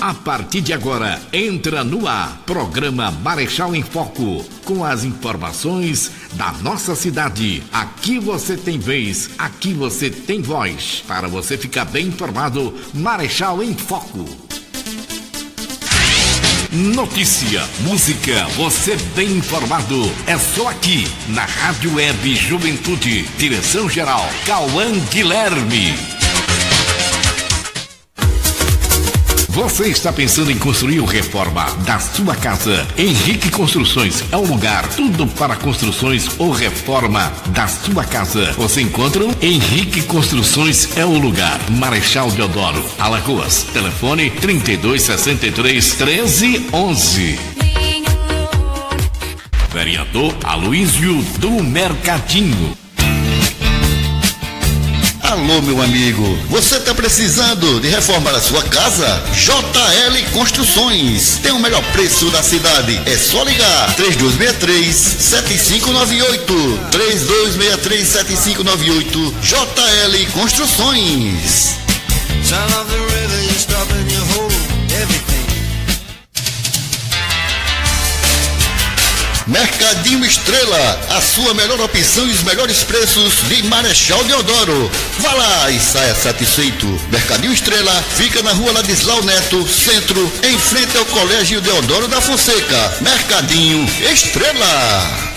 A partir de agora, entra no ar, programa Marechal em Foco, com as informações da nossa cidade. Aqui você tem vez, aqui você tem voz. Para você ficar bem informado, Marechal em Foco. Notícia, música, você bem informado. É só aqui, na Rádio Web Juventude. Direção-geral, Cauã Guilherme. Você está pensando em construir ou reforma da sua casa? Henrique Construções é o lugar, tudo para construções ou reforma da sua casa. Você encontra Henrique Construções é o lugar. Marechal Deodoro, Alagoas. Telefone 3263-1311. Vereador Aloísio do Mercadinho. Alô, meu amigo, você está precisando de reformar a sua casa? JL Construções tem o melhor preço da cidade. É só ligar 3263-7598. 3263-7598. JL Construções. Mercadinho Estrela, a sua melhor opção e os melhores preços de Marechal Deodoro. Vá lá e saia satisfeito. Mercadinho Estrela fica na rua Ladislau Neto, centro, em frente ao Colégio Deodoro da Fonseca. Mercadinho Estrela.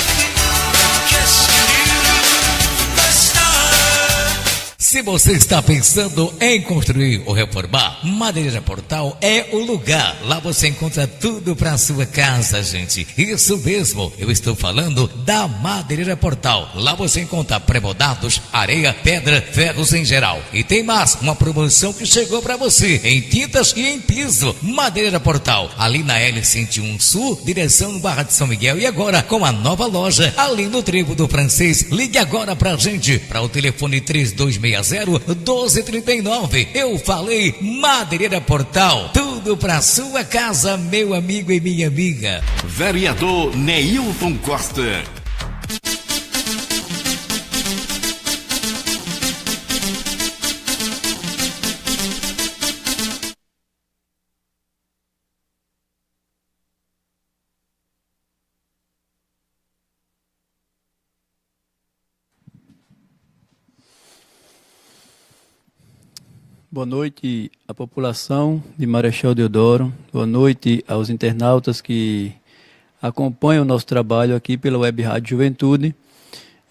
Se você está pensando em construir ou reformar, Madeireira Portal é o lugar. Lá você encontra tudo para a sua casa, gente. Isso mesmo, eu estou falando da Madeireira Portal. Lá você encontra pré-moldados, areia, pedra, ferros em geral. E tem mais, uma promoção que chegou para você em tintas e em piso. Madeireira Portal, ali na L101 Sul, direção no Barra de São Miguel. E agora com a nova loja ali no Trevo do Francês. Ligue agora pra gente, para o telefone 3260-1239. Eu falei Madeireira Portal, tudo pra sua casa, meu amigo e minha amiga. Vereador Neilton Costa. Boa noite à população de Marechal Deodoro, boa noite aos internautas que acompanham o nosso trabalho aqui pela Web Rádio Juventude.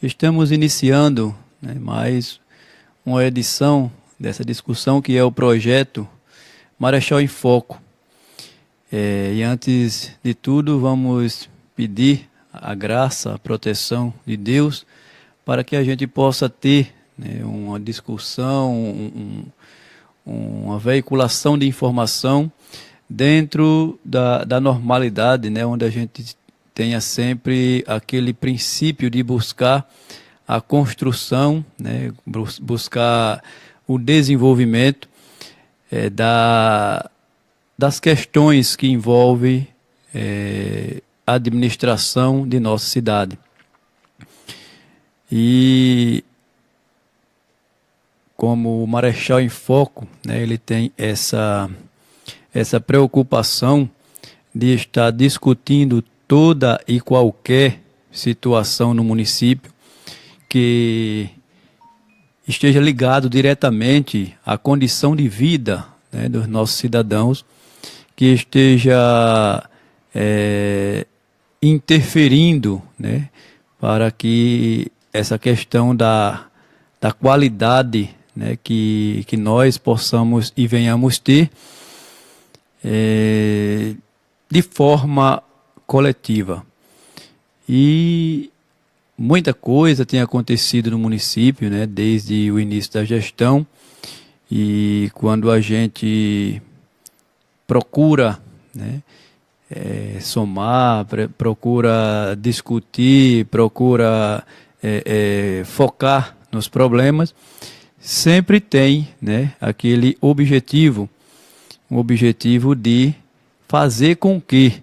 Estamos iniciando mais uma edição dessa discussão que é o projeto Marechal em Foco. E antes de tudo vamos pedir a graça, a proteção de Deus para que a gente possa ter uma discussão, uma veiculação de informação dentro da normalidade, onde a gente tenha sempre aquele princípio de buscar a construção, buscar o desenvolvimento das questões que envolvem a administração de nossa cidade. E como o Marechal em Foco, ele tem essa preocupação de estar discutindo toda e qualquer situação no município que esteja ligado diretamente à condição de vida dos nossos cidadãos, que esteja interferindo para que essa questão da qualidade que nós possamos e venhamos ter de forma coletiva. E muita coisa tem acontecido no município, desde o início da gestão, e quando a gente procura somar, procura discutir, procura focar nos problemas, sempre tem aquele objetivo, um objetivo de fazer com que,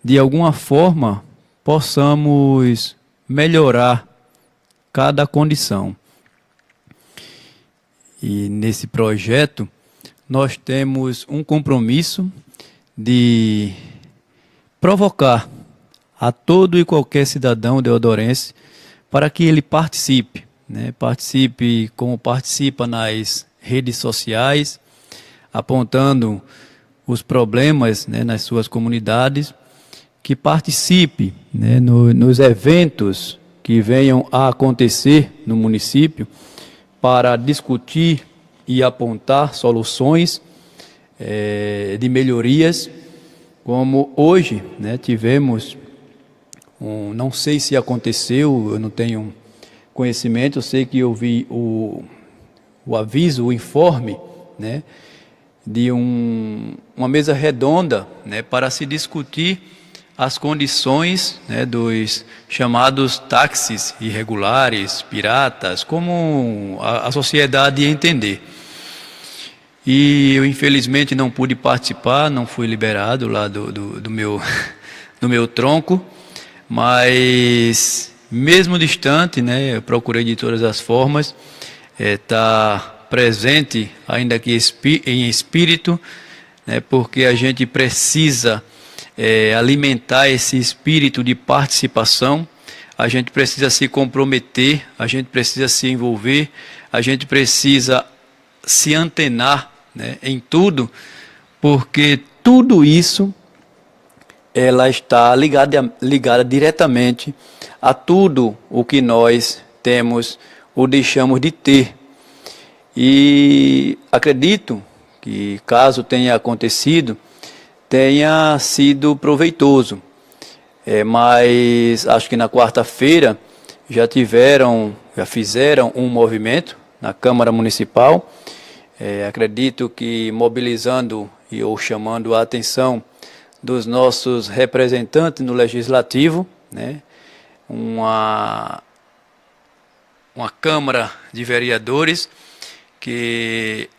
de alguma forma, possamos melhorar cada condição. E nesse projeto, nós temos um compromisso de provocar a todo e qualquer cidadão deodorense para que ele participe, né? Participe como participa nas redes sociais, apontando os problemas, né, nas suas comunidades, que participe, né, nos eventos que venham a acontecer no município para discutir e apontar soluções de melhorias, como hoje, né, tivemos, não sei se aconteceu, eu não tenho conhecimento, eu sei que eu vi o aviso, o informe, né, de uma mesa redonda, né, para se discutir as condições, né, dos chamados táxis irregulares, piratas, como a sociedade entender. E eu infelizmente não pude participar, não fui liberado lá do meu tronco, mas mesmo distante, né, eu procurei de todas as formas estar presente, ainda que em espírito, né, porque a gente precisa alimentar esse espírito de participação, a gente precisa se comprometer, a gente precisa se envolver, a gente precisa se antenar, né, em tudo, porque tudo isso ela está ligada diretamente a tudo o que nós temos ou deixamos de ter. E acredito que, caso tenha acontecido, tenha sido proveitoso. Mas acho que na quarta-feira já fizeram um movimento na Câmara Municipal. Acredito que mobilizando ou chamando a atenção dos nossos representantes no Legislativo, né? Uma Câmara de Vereadores que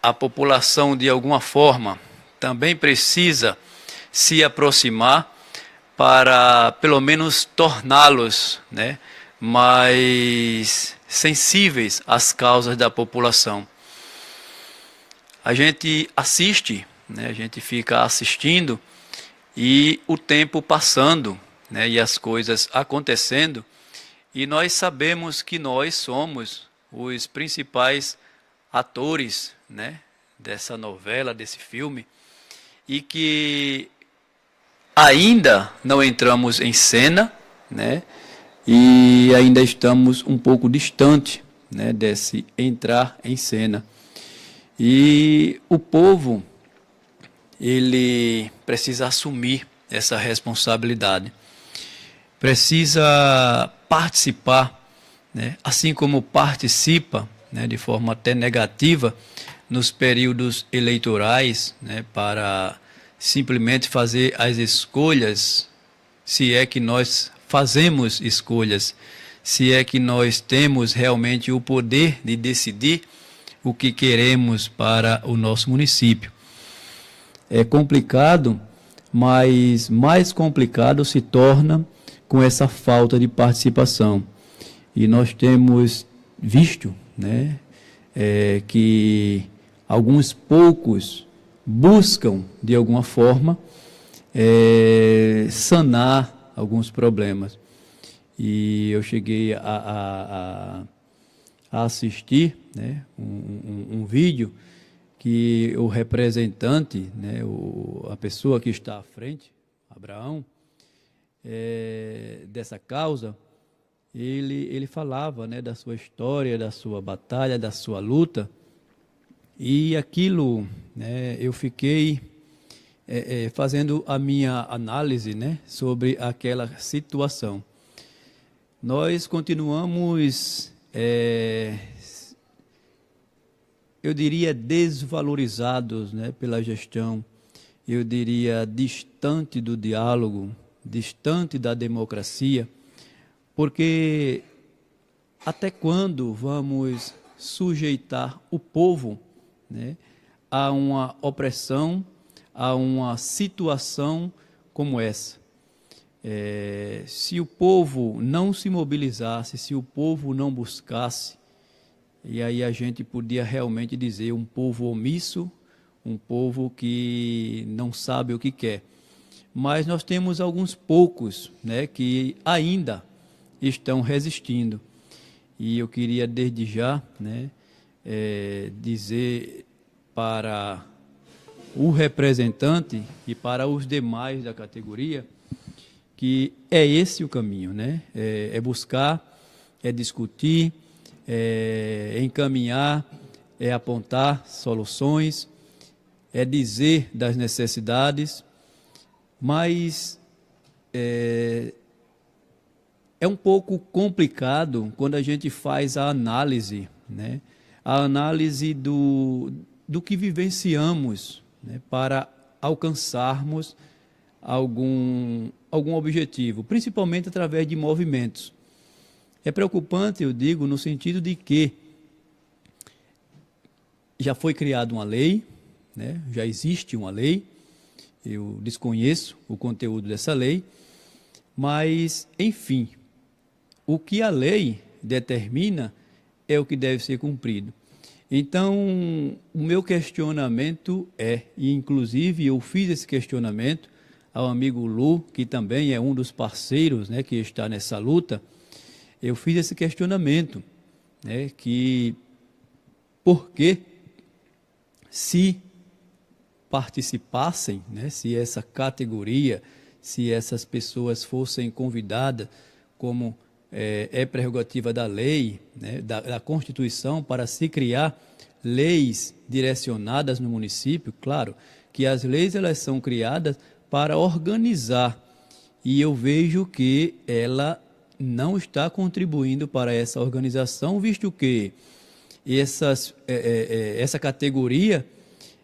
a população de alguma forma também precisa se aproximar para pelo menos torná-los, né, mais sensíveis às causas da população. A gente assiste, né, a gente fica assistindo e o tempo passando, né, e as coisas acontecendo, e nós sabemos que nós somos os principais atores, né, dessa novela, desse filme, e que ainda não entramos em cena, né, e ainda estamos um pouco distante, né, desse entrar em cena. E o povo, ele precisa assumir essa responsabilidade, precisa participar, né, assim como participa, né, de forma até negativa nos períodos eleitorais, né, para simplesmente fazer as escolhas, se é que nós fazemos escolhas, se é que nós temos realmente o poder de decidir o que queremos para o nosso município. É complicado, mas mais complicado se torna com essa falta de participação. E nós temos visto, né, que alguns poucos buscam, de alguma forma, sanar alguns problemas. E eu cheguei a assistir, né, um vídeo que o representante, né, a pessoa que está à frente, Abraão, dessa causa, ele falava, né, da sua história, da sua batalha, da sua luta, e aquilo, né, eu fiquei fazendo a minha análise, né, sobre aquela situação. Nós continuamos, eu diria, desvalorizados, né, pela gestão, eu diria, distante do diálogo, distante da democracia, porque até quando vamos sujeitar o povo, né, a uma opressão, a uma situação como essa? Se o povo não se mobilizasse, se o povo não buscasse, e aí a gente podia realmente dizer um povo omisso, um povo que não sabe o que quer. Mas nós temos alguns poucos, né, que ainda estão resistindo. E eu queria desde já, né, dizer para o representante e para os demais da categoria que é esse o caminho, né? É buscar, é discutir, é encaminhar, é apontar soluções, é dizer das necessidades, mas é um pouco complicado quando a gente faz a análise, né? A análise do que vivenciamos, né? Para alcançarmos algum objetivo, principalmente através de movimentos. É preocupante, eu digo, no sentido de que já foi criada uma lei, né? Já existe uma lei, eu desconheço o conteúdo dessa lei, mas, enfim, o que a lei determina é o que deve ser cumprido. Então, o meu questionamento e inclusive eu fiz esse questionamento ao amigo Lu, que também é um dos parceiros, né, que está nessa luta, eu fiz esse questionamento, né, que por que se participassem, né, se essa categoria, se essas pessoas fossem convidadas, como é prerrogativa da lei, né, da Constituição, para se criar leis direcionadas no município, claro que as leis elas são criadas para organizar, e eu vejo que ela não está contribuindo para essa organização, visto que essa categoria,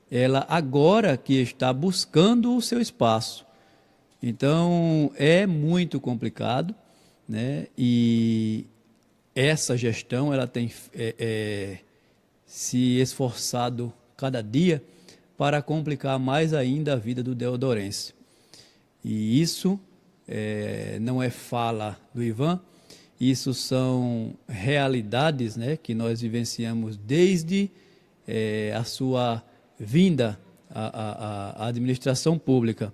ela agora que está buscando o seu espaço. Então, é muito complicado, né? E essa gestão, ela tem se esforçado cada dia para complicar mais ainda a vida do deodorense. E isso não é fala do Ivan, isso são realidades, né, que nós vivenciamos desde a sua vinda à administração pública.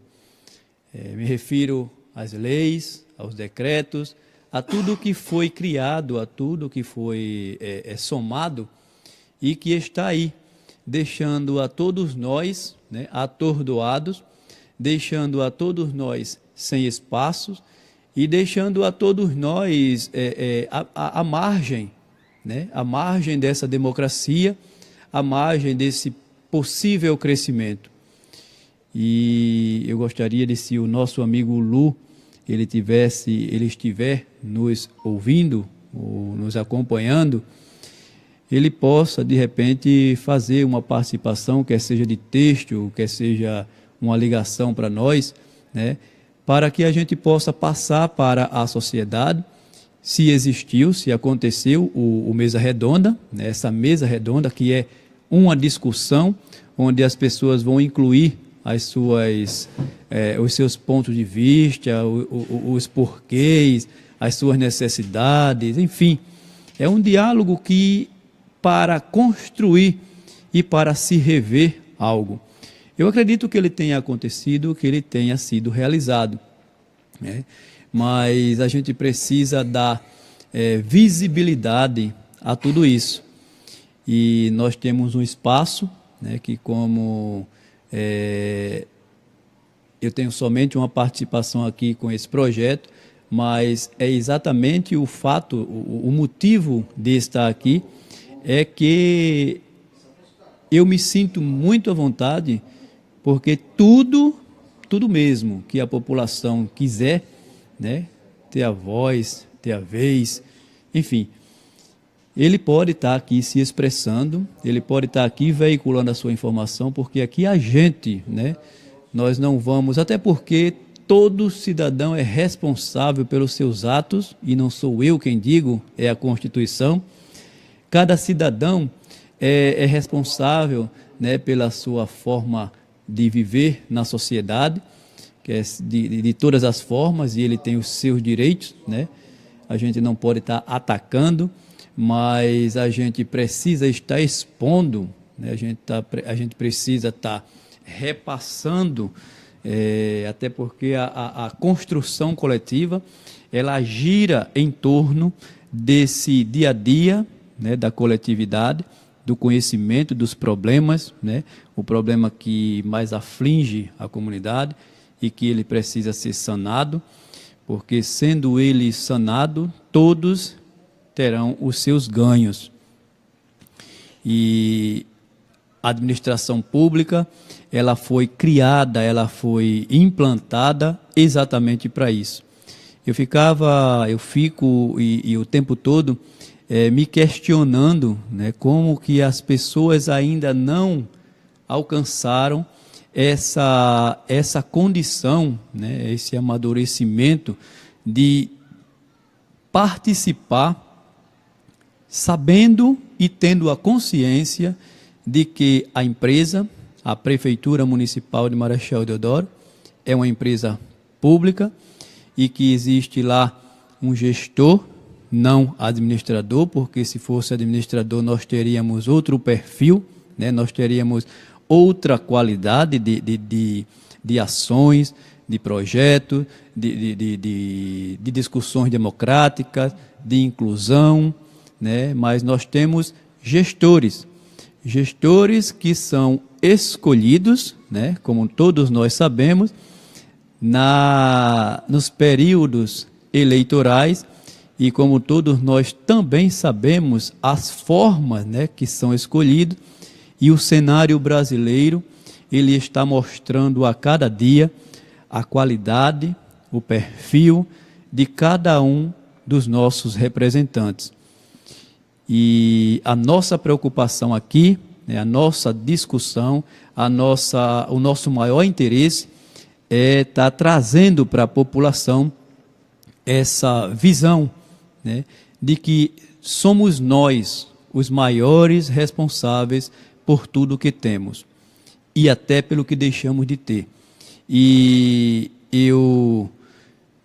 Me refiro às leis, aos decretos, a tudo que foi criado, a tudo que foi somado e que está aí, deixando a todos nós, né, atordoados, deixando a todos nós sem espaços e deixando a todos nós à margem, né, à margem dessa democracia, à margem desse possível crescimento. E eu gostaria de, se o nosso amigo Lu, ele estiver nos ouvindo, ou nos acompanhando, ele possa, de repente, fazer uma participação, quer seja de texto, quer seja uma ligação para nós, né, para que a gente possa passar para a sociedade, se existiu, se aconteceu o Mesa Redonda, né, essa Mesa Redonda que é uma discussão onde as pessoas vão incluir os seus pontos de vista, os porquês, as suas necessidades, enfim. É um diálogo que para construir e para se rever algo. Eu acredito que ele tenha acontecido, que ele tenha sido realizado, né? Mas a gente precisa dar visibilidade a tudo isso. E nós temos um espaço, né, que como eu tenho somente uma participação aqui com esse projeto, mas é exatamente o fato, o motivo de estar aqui, é que eu me sinto muito à vontade, porque tudo mesmo que a população quiser, né, ter a voz, ter a vez, enfim, ele pode estar aqui se expressando, ele pode estar aqui veiculando a sua informação, porque aqui a gente, né, nós não vamos, até porque todo cidadão é responsável pelos seus atos, e não sou eu quem digo, é a Constituição. Cada cidadão é responsável, né, pela sua forma de viver na sociedade, que é de todas as formas, e ele tem os seus direitos, né? A gente não pode estar atacando, mas a gente precisa estar expondo, né? A gente precisa estar repassando, até porque a construção coletiva, ela gira em torno desse dia a dia, né, da coletividade, do conhecimento dos problemas, né, o problema que mais aflige a comunidade e que ele precisa ser sanado, porque sendo ele sanado, todos terão os seus ganhos. E a administração pública, ela foi criada, ela foi implantada exatamente para isso. Eu fico o tempo todo me questionando, né, como que as pessoas ainda não alcançaram essa condição, né, esse amadurecimento de participar, sabendo e tendo a consciência de que a empresa, a Prefeitura Municipal de Marechal Deodoro, é uma empresa pública e que existe lá um gestor, não administrador, porque se fosse administrador nós teríamos outro perfil, né? Nós teríamos outra qualidade de ações, de projetos, de discussões democráticas, de inclusão, né? Mas nós temos gestores que são escolhidos, né? Como todos nós sabemos, nos períodos eleitorais, e como todos nós também sabemos as formas, né, que são escolhidas, e o cenário brasileiro, ele está mostrando a cada dia a qualidade, o perfil de cada um dos nossos representantes. E a nossa preocupação aqui, né, a nossa discussão, o nosso maior interesse é estar trazendo para a população essa visão, né, de que somos nós os maiores responsáveis por tudo que temos e até pelo que deixamos de ter. E eu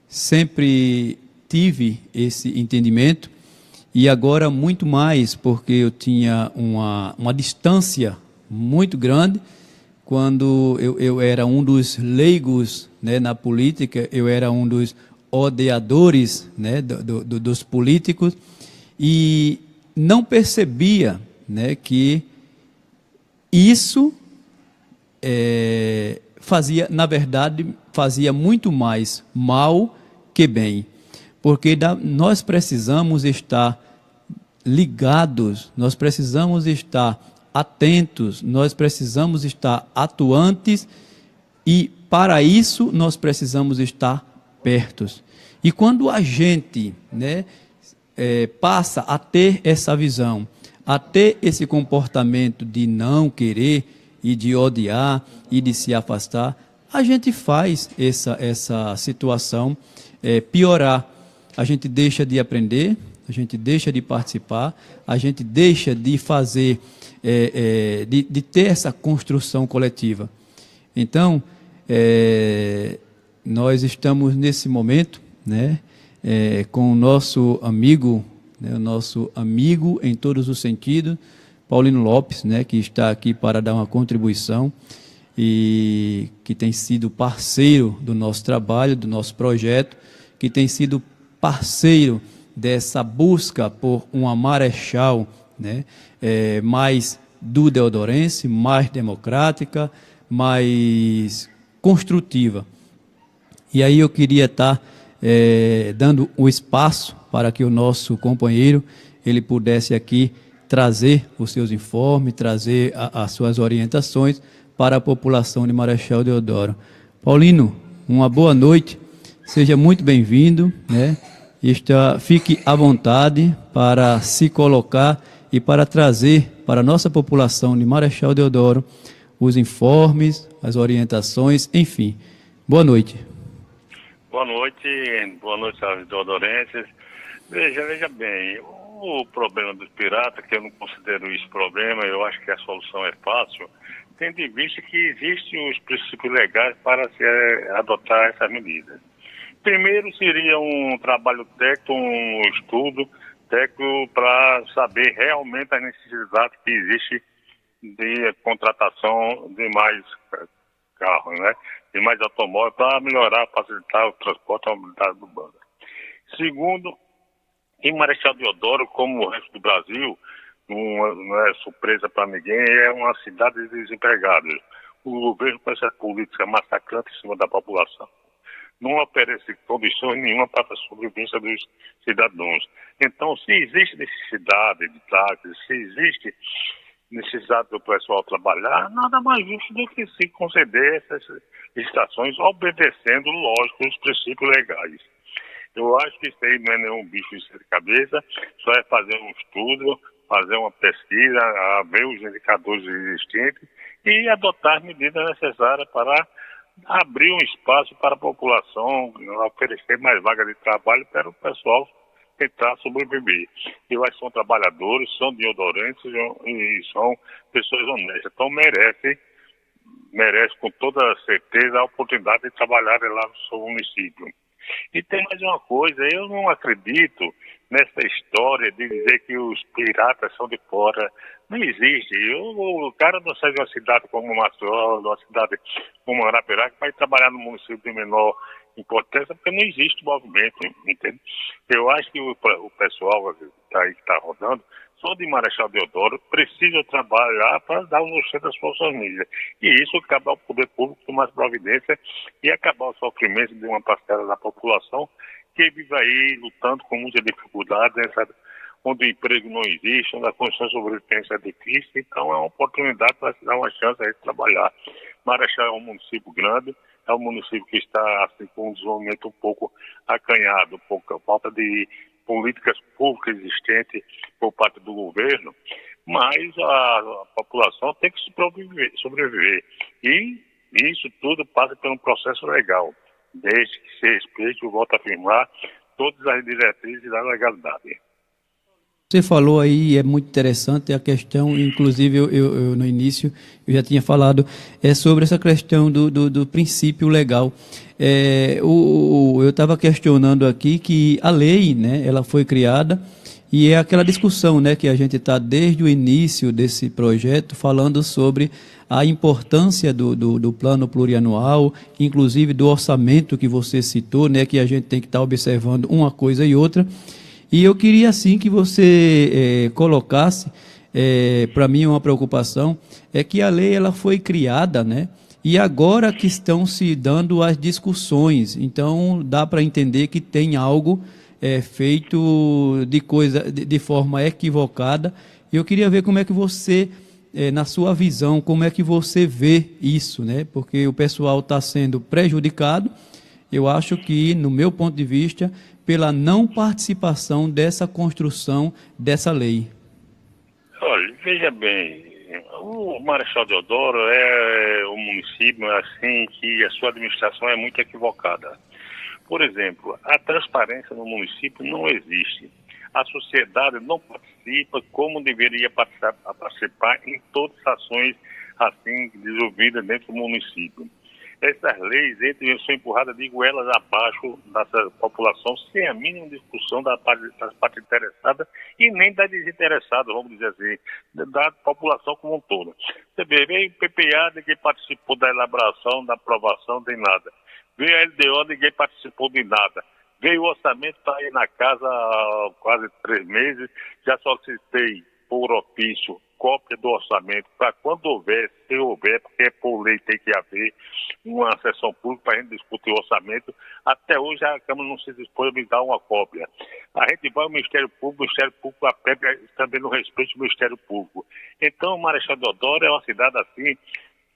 sempre tive esse entendimento, e agora muito mais, porque eu tinha uma distância muito grande quando eu era um dos leigos, né, na política, eu era um dos odiadores, né, dos políticos, e não percebia, né, que isso fazia muito mais mal que bem, porque nós precisamos estar ligados, nós precisamos estar atentos, nós precisamos estar atuantes, e para isso nós precisamos estar perto. E quando a gente, né, passa a ter essa visão, a ter esse comportamento de não querer e de odiar e de se afastar, a gente faz essa situação piorar. A gente deixa de aprender, a gente deixa de participar, a gente deixa de fazer, de ter essa construção coletiva. Então, nós estamos nesse momento, né, com o nosso amigo, né, o nosso amigo em todos os sentidos, Paulino Lopes, né, que está aqui para dar uma contribuição e que tem sido parceiro do nosso trabalho, do nosso projeto, que tem sido parceiro dessa busca por uma Marechal, né, mais do deodorense, mais democrática, mais construtiva. E aí eu queria estar dando o espaço para que o nosso companheiro ele pudesse aqui trazer os seus informes, trazer as suas orientações para a população de Marechal Deodoro. Paulino, uma boa noite, seja muito bem-vindo, né? Fique à vontade para se colocar e para trazer para a nossa população de Marechal Deodoro os informes, as orientações, enfim. Boa noite. Boa noite aos deodorenses. Veja bem, o problema dos piratas, que eu não considero isso problema, eu acho que a solução é fácil, tendo em vista que existem os princípios legais para se adotar essas medidas. Primeiro seria um trabalho técnico, um estudo técnico para saber realmente a necessidade que existe de contratação de mais carros, né? De mais automóveis para melhorar, facilitar o transporte e a mobilidade urbana. Segundo, em Marechal Deodoro, como o resto do Brasil, não é surpresa para ninguém, é uma cidade de desempregados. O governo com essa política massacrante em cima da população não oferece condições nenhuma para a sobrevivência dos cidadãos. Então, se existe necessidade de táxis, se existe necessidade do pessoal trabalhar, nada mais justo do que se conceder essas licitações, obedecendo, lógico, os princípios legais. Eu acho que isso aí não é nenhum bicho de cabeça, só é fazer um estudo, fazer uma pesquisa, ver os indicadores existentes e adotar as medidas necessárias para abrir um espaço para a população, oferecer mais vagas de trabalho para o pessoal tentar sobreviver. Eu acho que são trabalhadores, são deodorantes e são pessoas honestas. Então merece com toda certeza a oportunidade de trabalhar lá no seu município. E tem mais uma coisa, eu não acredito nessa história de dizer que os piratas são de fora. Não existe. O cara não sai de uma cidade como Maceió, de uma cidade como Arapiraca, vai trabalhar no município de menor importância, porque não existe movimento, entende? Eu acho que o pessoal que está rodando, só de Marechal Deodoro, precisa trabalhar para dar o sustento às suas famílias. E isso acabar o poder público com mais providência e acabar o sofrimento de uma parcela da população que vive aí lutando com muita dificuldade, onde o emprego não existe, onde a condição de sobrevivência é difícil. Então é uma oportunidade para se dar uma chance aí de trabalhar. Marechal é um município grande, é um município que está assim, com um desenvolvimento um pouco acanhado, pouca falta de políticas públicas existentes por parte do governo, mas a população tem que sobreviver. E isso tudo passa por um processo legal, desde que se respeite, eu volto a afirmar, todas as diretrizes da legalidade. Você falou aí, é muito interessante a questão, inclusive eu no início eu já tinha falado sobre essa questão do princípio legal. Eu estava questionando aqui que a lei, né, ela foi criada e é aquela discussão, né, que a gente está desde o início desse projeto falando sobre a importância do plano plurianual, inclusive do orçamento que você citou, né, que a gente tem que estar observando uma coisa e outra. E eu queria, assim, que você colocasse, para mim uma preocupação, é que a lei ela foi criada, né? E agora que estão se dando as discussões, então dá para entender que tem algo feito de forma equivocada. Eu queria ver como é que você, na sua visão, como é que você vê isso, né? Porque o pessoal está sendo prejudicado, eu acho que, no meu ponto de vista, pela não participação dessa construção dessa lei. Olha, veja bem, o Marechal Deodoro é um município assim que a sua administração é muito equivocada. Por exemplo, a transparência no município não existe. A sociedade não participa como deveria participar em todas as ações assim desenvolvidas dentro do município. Essas leis são empurradas de goelas abaixo dessa população, sem a mínima discussão das partes interessadas e nem das desinteressadas, vamos dizer assim, da população como um todo. Você vê, veio o PPA, ninguém participou da elaboração, da aprovação, de nada. Veio a LDO, ninguém participou de nada. Veio o orçamento, está aí na casa há quase 3 meses, já solicitei por ofício cópia do orçamento para quando houver, se houver, porque por lei tem que haver uma sessão pública para a gente discutir o orçamento. Até hoje a Câmara não se dispõe a me dar uma cópia. A gente vai ao Ministério Público, o Ministério Público apega também no respeito do Ministério Público. Então o Marechal Deodoro é uma cidade assim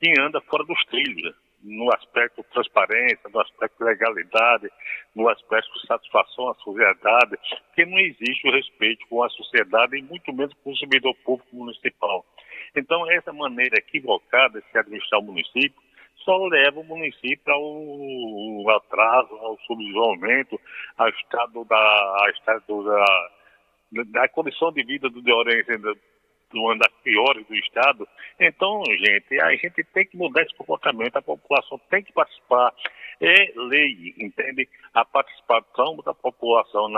que anda fora dos trilhos, no aspecto de transparência, no aspecto de legalidade, no aspecto de satisfação à sociedade, porque não existe o respeito com a sociedade e muito menos com o servidor público municipal. Então, essa maneira equivocada de se administrar o município só leva o município ao atraso, ao subdesenvolvimento, ao estado da condição de vida do deorense, uma das piores do Estado. Então, a gente tem que mudar esse comportamento, a população tem que participar. É lei, entende? A participação da população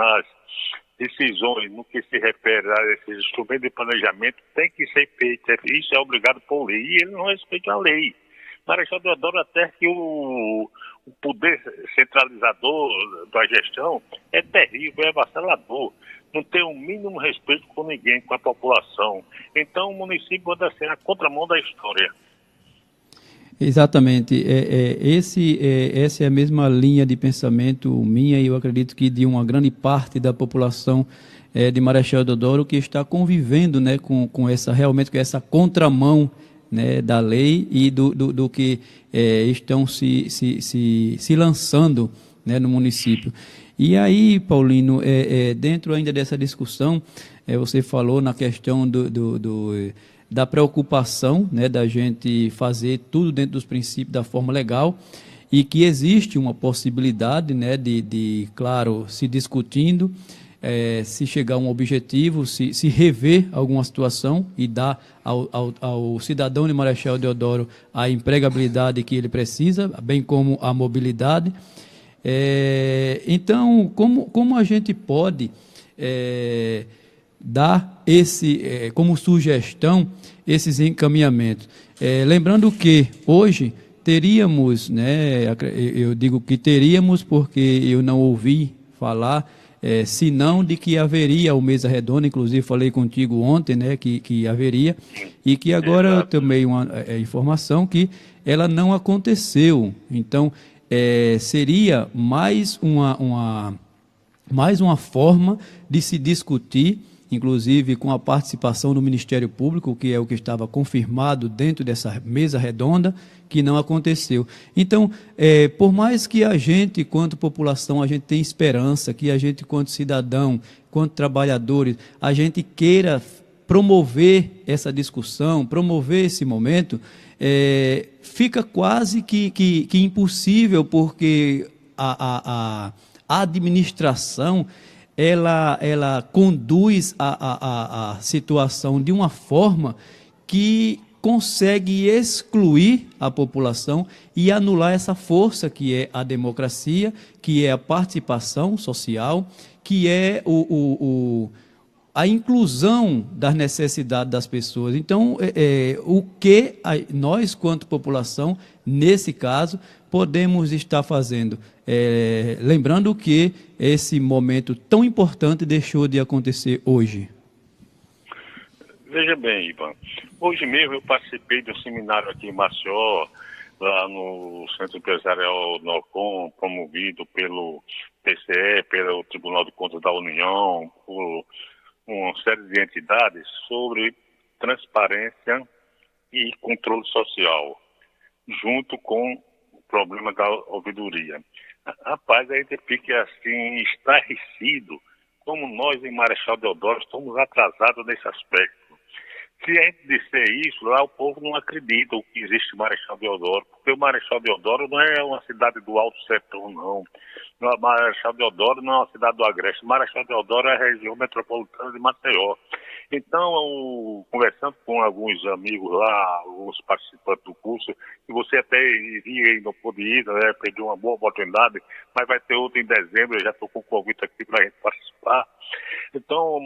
decisões no que se refere a esses instrumentos de planejamento tem que ser feito. Isso é obrigado por lei. E ele não respeita a lei. Marechal Deodoro, até que o poder centralizador da gestão é terrível, é avassalador. Não tem o mínimo respeito com ninguém, com a população. Então o município anda ser a contramão da história. Exatamente. Essa é a mesma linha de pensamento minha e eu acredito que de uma grande parte da população de Marechal Deodoro que está convivendo, né, com essa contramão, né, da lei e do que estão se lançando, né, no município. E aí, Paulino, dentro ainda dessa discussão, você falou na questão da preocupação, né, da gente fazer tudo dentro dos princípios da forma legal e que existe uma possibilidade, né, claro, se discutindo, se chegar a um objetivo, se rever alguma situação e dar ao cidadão de Marechal Deodoro a empregabilidade que ele precisa, bem como a mobilidade. Então, como a gente pode dar como sugestão esses encaminhamentos? Lembrando que hoje teríamos, né, eu digo que teríamos porque eu não ouvi falar, senão de que haveria o Mesa Redonda, inclusive falei contigo ontem, né, que haveria, e que agora eu tomei uma informação que ela não aconteceu. Então, seria mais uma forma de se discutir, inclusive com a participação do Ministério Público, que é o que estava confirmado dentro dessa mesa redonda, que não aconteceu. Então, por mais que a gente, quanto população, a gente tenha esperança, que a gente, quanto cidadão, quanto trabalhadores, a gente queira promover essa discussão, promover esse momento, fica quase que impossível, porque a administração ela conduz a situação de uma forma que consegue excluir a população e anular essa força que é a democracia, que é a participação social, que é a inclusão das necessidades das pessoas. Então, o que nós, quanto população, nesse caso, podemos estar fazendo? Lembrando que esse momento tão importante deixou de acontecer hoje. Veja bem, Ivan, hoje mesmo eu participei de um seminário aqui em Maceió, lá no Centro Empresarial Norcom, promovido pelo TCE, pelo Tribunal de Contas da União, por uma série de entidades, sobre transparência e controle social, junto com o problema da ouvidoria. Rapaz, a gente fica assim, estarrecido, como nós em Marechal Deodoro estamos atrasados nesse aspecto. Se a gente disser isso, lá o povo não acredita que existe Marechal Deodoro, porque o Marechal Deodoro não é uma cidade do Alto Sertão, não. Marechal Deodoro não é uma cidade do Agreste. Marechal Deodoro é a região metropolitana de Maceió. Então, conversando com alguns amigos lá, alguns participantes do curso, que você até iria e não pôde ir, né, perdeu uma boa oportunidade, mas vai ter outra em dezembro, eu já estou com o convite aqui para a gente participar. Então,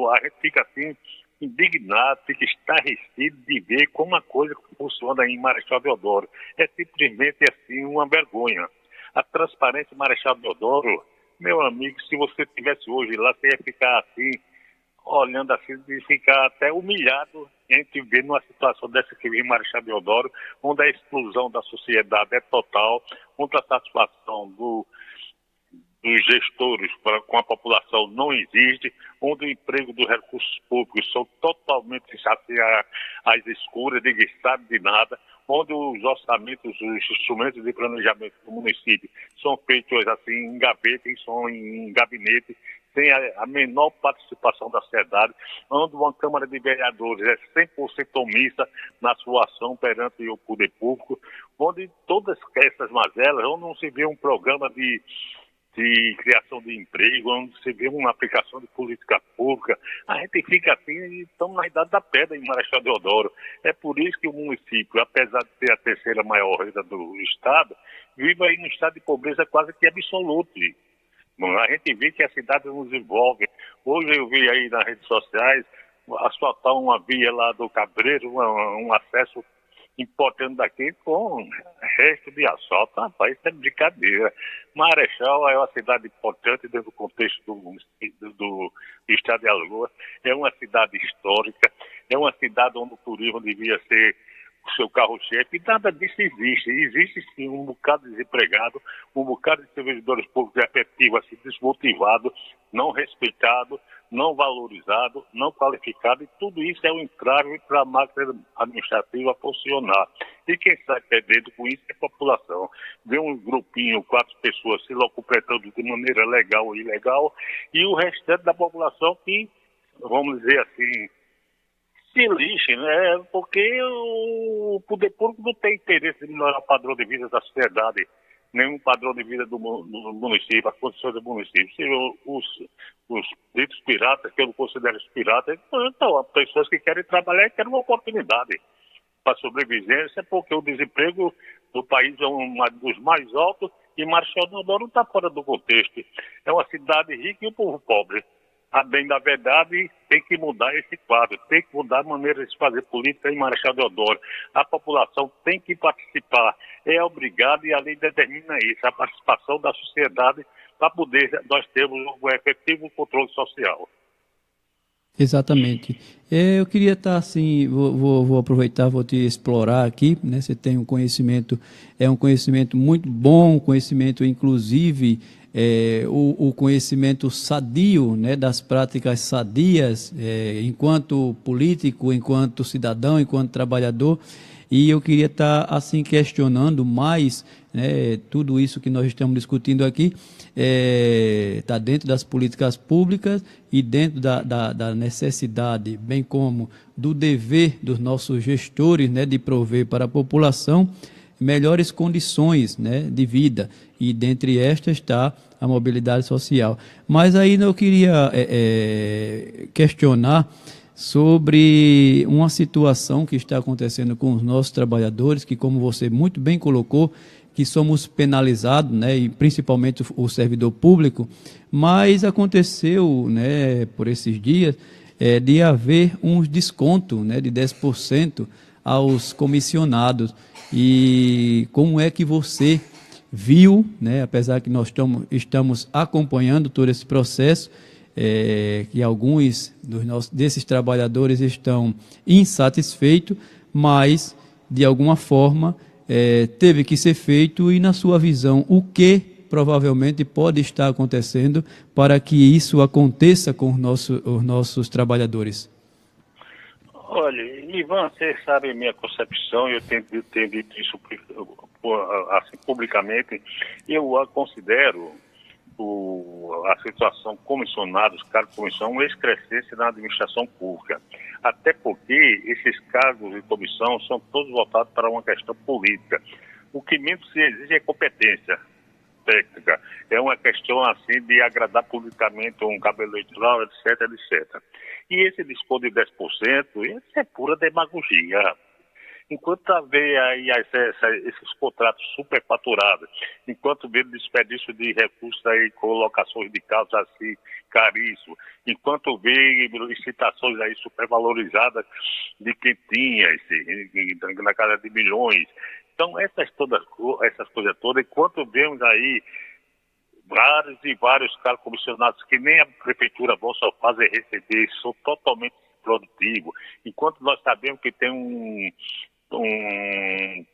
a gente fica assim, indignado, fica estarrecido de ver como a coisa funciona em Marechal Deodoro. É simplesmente assim uma vergonha. A transparência em Marechal Deodoro, meu amigo, se você estivesse hoje lá, você ia ficar assim, olhando assim, de ficar até humilhado em te ver numa situação dessa que vive em Marechal Deodoro, onde a exclusão da sociedade é total, onde a satisfação dos gestores com a população não existe, onde o emprego dos recursos públicos são totalmente às escuras, ninguém sabe de nada, onde os orçamentos, os instrumentos de planejamento do município são feitos assim em gaveta, em gabinete, sem a menor participação da sociedade, onde uma Câmara de Vereadores é 100% omissa na sua ação perante o poder público, onde todas essas mazelas, onde não se vê um programa de criação de emprego, onde se vê uma aplicação de política pública, a gente fica assim e estamos na idade da pedra em Marechal Deodoro. É por isso que o município, apesar de ser a terceira maior renda do estado, vive aí num estado de pobreza quase que absoluto. A gente vê que a cidade não desenvolve. Hoje eu vi aí nas redes sociais asfaltar uma via lá do Cabreiro, um acesso importante daqui com resto de asfalto. Rapaz, isso é brincadeira. Marechal é uma cidade importante dentro do contexto do estado de Alagoas. É uma cidade histórica, é uma cidade onde o turismo devia ser o seu carro-chefe, e nada disso existe. Existe sim um bocado de desempregado, um bocado de servidores públicos efetivos assim, desmotivados, não respeitados, não valorizado, não qualificado, e tudo isso é um entrave para a máquina administrativa funcionar. E quem sai perdendo com isso é a população. Vê um grupinho, 4 pessoas se locupletando de maneira legal ou ilegal, e o restante da população que, vamos dizer assim, se lixe, né? Porque o poder público não tem interesse em melhorar o padrão de vida da sociedade, nenhum padrão de vida do município, as condições do município. Se os ditos piratas, que eu não considero os piratas, então, pessoas que querem trabalhar e querem uma oportunidade para sobrevivência, porque o desemprego do país é um dos mais altos e Marechal Deodoro não está fora do contexto. É uma cidade rica e um povo pobre. A bem da verdade, tem que mudar esse quadro, tem que mudar a maneira de se fazer política em Marechal Deodoro. A população tem que participar, é obrigada e a lei determina isso, a participação da sociedade para poder nós termos um efetivo controle social. Exatamente. Eu queria estar assim, vou aproveitar, vou te explorar aqui, né? Você tem um conhecimento, é um conhecimento muito bom, conhecimento inclusive, o conhecimento sadio, né? Das práticas sadias, enquanto político, enquanto cidadão, enquanto trabalhador. E eu queria estar assim questionando mais, né, tudo isso que nós estamos discutindo aqui, está dentro das políticas públicas e dentro da necessidade, bem como do dever dos nossos gestores, né, de prover para a população melhores condições, né, de vida, e dentre estas está a mobilidade social. Mas aí eu queria questionar sobre uma situação que está acontecendo com os nossos trabalhadores, que, como você muito bem colocou, que somos penalizados, né, e principalmente o servidor público, mas aconteceu, né, por esses dias, de haver um desconto, né, de 10% aos comissionados. E como é que você viu, né, apesar que nós estamos acompanhando todo esse processo, que alguns desses trabalhadores estão insatisfeitos, mas, de alguma forma, teve que ser feito, e, na sua visão, o que provavelmente pode estar acontecendo para que isso aconteça com os nossos trabalhadores? Olha, Ivan, você sabe a minha concepção, eu tenho dito isso assim, publicamente. Eu a considero a situação comissionados, cargos de comissão, excrescência na administração pública. Até porque esses cargos de comissão são todos voltados para uma questão política. O que menos se exige é competência técnica. É uma questão assim de agradar politicamente um cabo eleitoral, etc, etc. E esse desconto de 10%, isso é pura demagogia. Enquanto haver aí esses contratos superfaturados, enquanto vê desperdício de recursos aí, colocações de casos assim caríssimos, enquanto vê licitações aí supervalorizadas de quem tinha na casa de milhões. Então, essas coisas todas, enquanto vemos aí vários e vários cargos comissionados que nem a prefeitura Bolsa faz receber, são totalmente produtivos, enquanto nós sabemos que tem um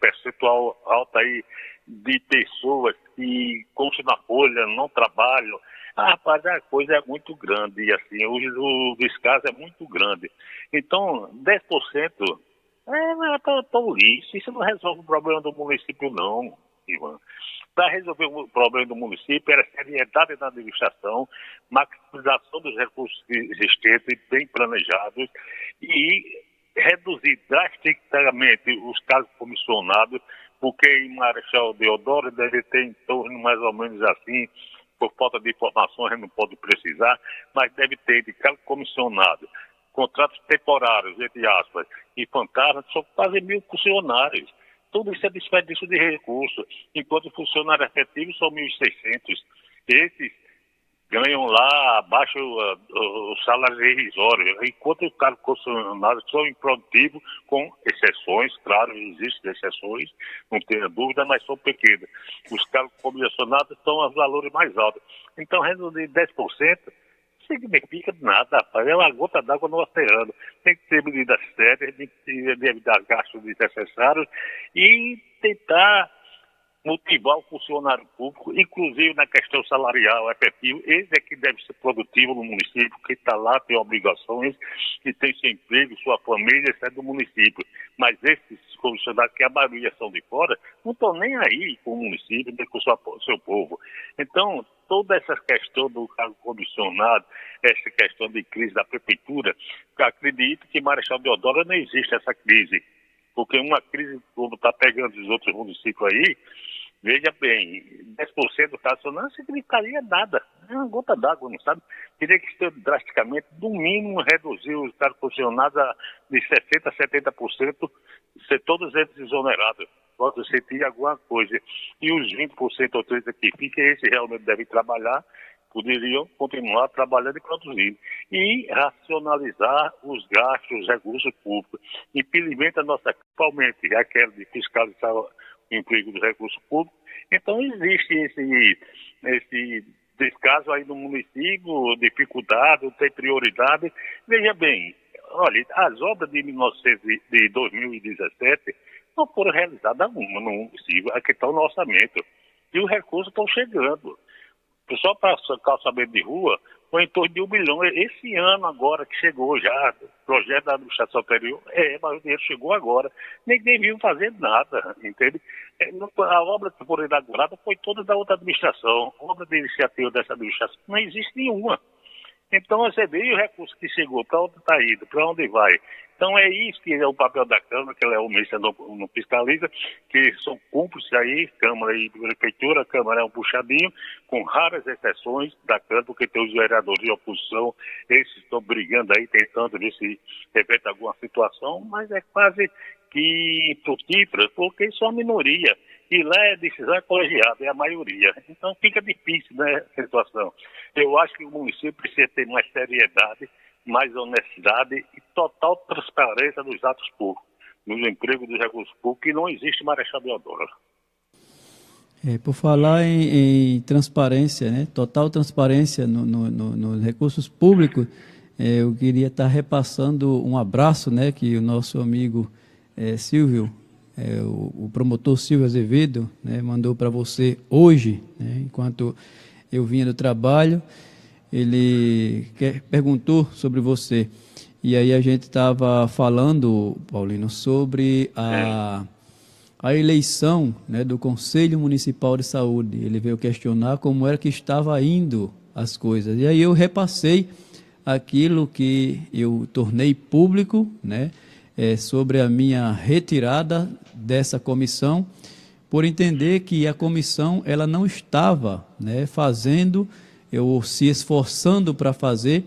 percentual alto aí de pessoas que constam na folha, não trabalham. Rapaz, a coisa é muito grande, e assim, o descaso é muito grande. Então, 10% é um lixo, isso não resolve o problema do município não, Ivan. Para resolver o problema do município era seriedade na administração, maximização dos recursos existentes, bem planejados, e reduzir drasticamente os cargos comissionados, porque em Marechal Deodoro deve ter em torno mais ou menos assim, por falta de informação a gente não pode precisar, mas deve ter de cargo comissionado, contratos temporários, entre aspas, e fantasmas, são quase 1.000 funcionários. Tudo isso é desperdício de recursos, enquanto funcionários efetivos são 1.600. Esses ganham lá abaixo o salário irrisório, enquanto os cargos comissionados são improdutivos, com exceções, claro, existem exceções, não tenha dúvida, mas são pequenas. Os cargos comissionados estão aos valores mais altos. Então, reduzir 10% significa nada, rapaz. É uma gota d'água no oceano. Tem que ter medidas sérias, tem que evitar gastos desnecessários e tentar motivar o funcionário público, inclusive na questão salarial efetivo. Esse é que deve ser produtivo no município, que está lá, tem obrigações, e tem seu emprego, sua família, isso é do município. Mas esses funcionários, que a maioria são de fora, não estão nem aí com o município, nem com o seu povo. Então, toda essa questão do cargo comissionado, essa questão de crise da prefeitura, acredito que em Marechal Deodoro não existe essa crise. Porque uma crise, como está pegando os outros municípios aí, veja bem, 10% taxa não significaria nada. É uma gota d'água, não sabe? Teria que ser drasticamente, no mínimo, reduzir os cargos funcionários de 60% a 70%, ser todos eles exonerados. Pode sentir alguma coisa. E os 20% ou 30% que fica, esse realmente deve trabalhar, poderiam continuar trabalhando e produzindo. E racionalizar os gastos, os recursos públicos. Impedimento a nossa, principalmente aquela de fiscalizar o emprego dos recursos públicos. Então, existe esse descaso aí no município, dificuldade, não tem prioridade. Veja bem, olha, as obras de 2017 não foram realizadas uma no município, aqui está no orçamento. E os recursos estão chegando. Só para calçamento de rua, foi em torno de 1 milhão. Esse ano agora que chegou já, projeto da administração anterior, mas o dinheiro chegou agora. Nem deviam fazer nada, entende? A obra que foi inaugurada foi toda da outra administração. A obra de iniciativa dessa administração não existe nenhuma. Então, você vê o recurso que chegou, para onde está indo, para onde vai. Então, é isso que é o papel da Câmara, que ela é omissa, não fiscaliza, que são cúmplices aí, Câmara e Prefeitura. A Câmara é um puxadinho, com raras exceções da Câmara, porque tem os vereadores de oposição, esses estão brigando aí, tentando ver se repete alguma situação, mas é quase que frutífera, porque são a minoria. E lá a decisão é colegiada, é a maioria. Então fica difícil, né, a situação. Eu acho que o município precisa ter mais seriedade, mais honestidade e total transparência dos atos públicos, nos empregos dos recursos públicos, que não existe em Marechal Deodoro. Por falar em transparência, né, total transparência nos recursos públicos, eu queria estar repassando um abraço, né, que o nosso amigo Silvio, o promotor Silvio Azevedo, né, mandou para você hoje, né, enquanto eu vinha do trabalho. Ele perguntou sobre você. E aí a gente estava falando, Paulino, sobre a eleição, né, do Conselho Municipal de Saúde. Ele veio questionar como era que estava indo as coisas. E aí eu repassei aquilo que eu tornei público, né, sobre a minha retirada dessa comissão, por entender que a comissão ela não estava, né, fazendo ou se esforçando para fazer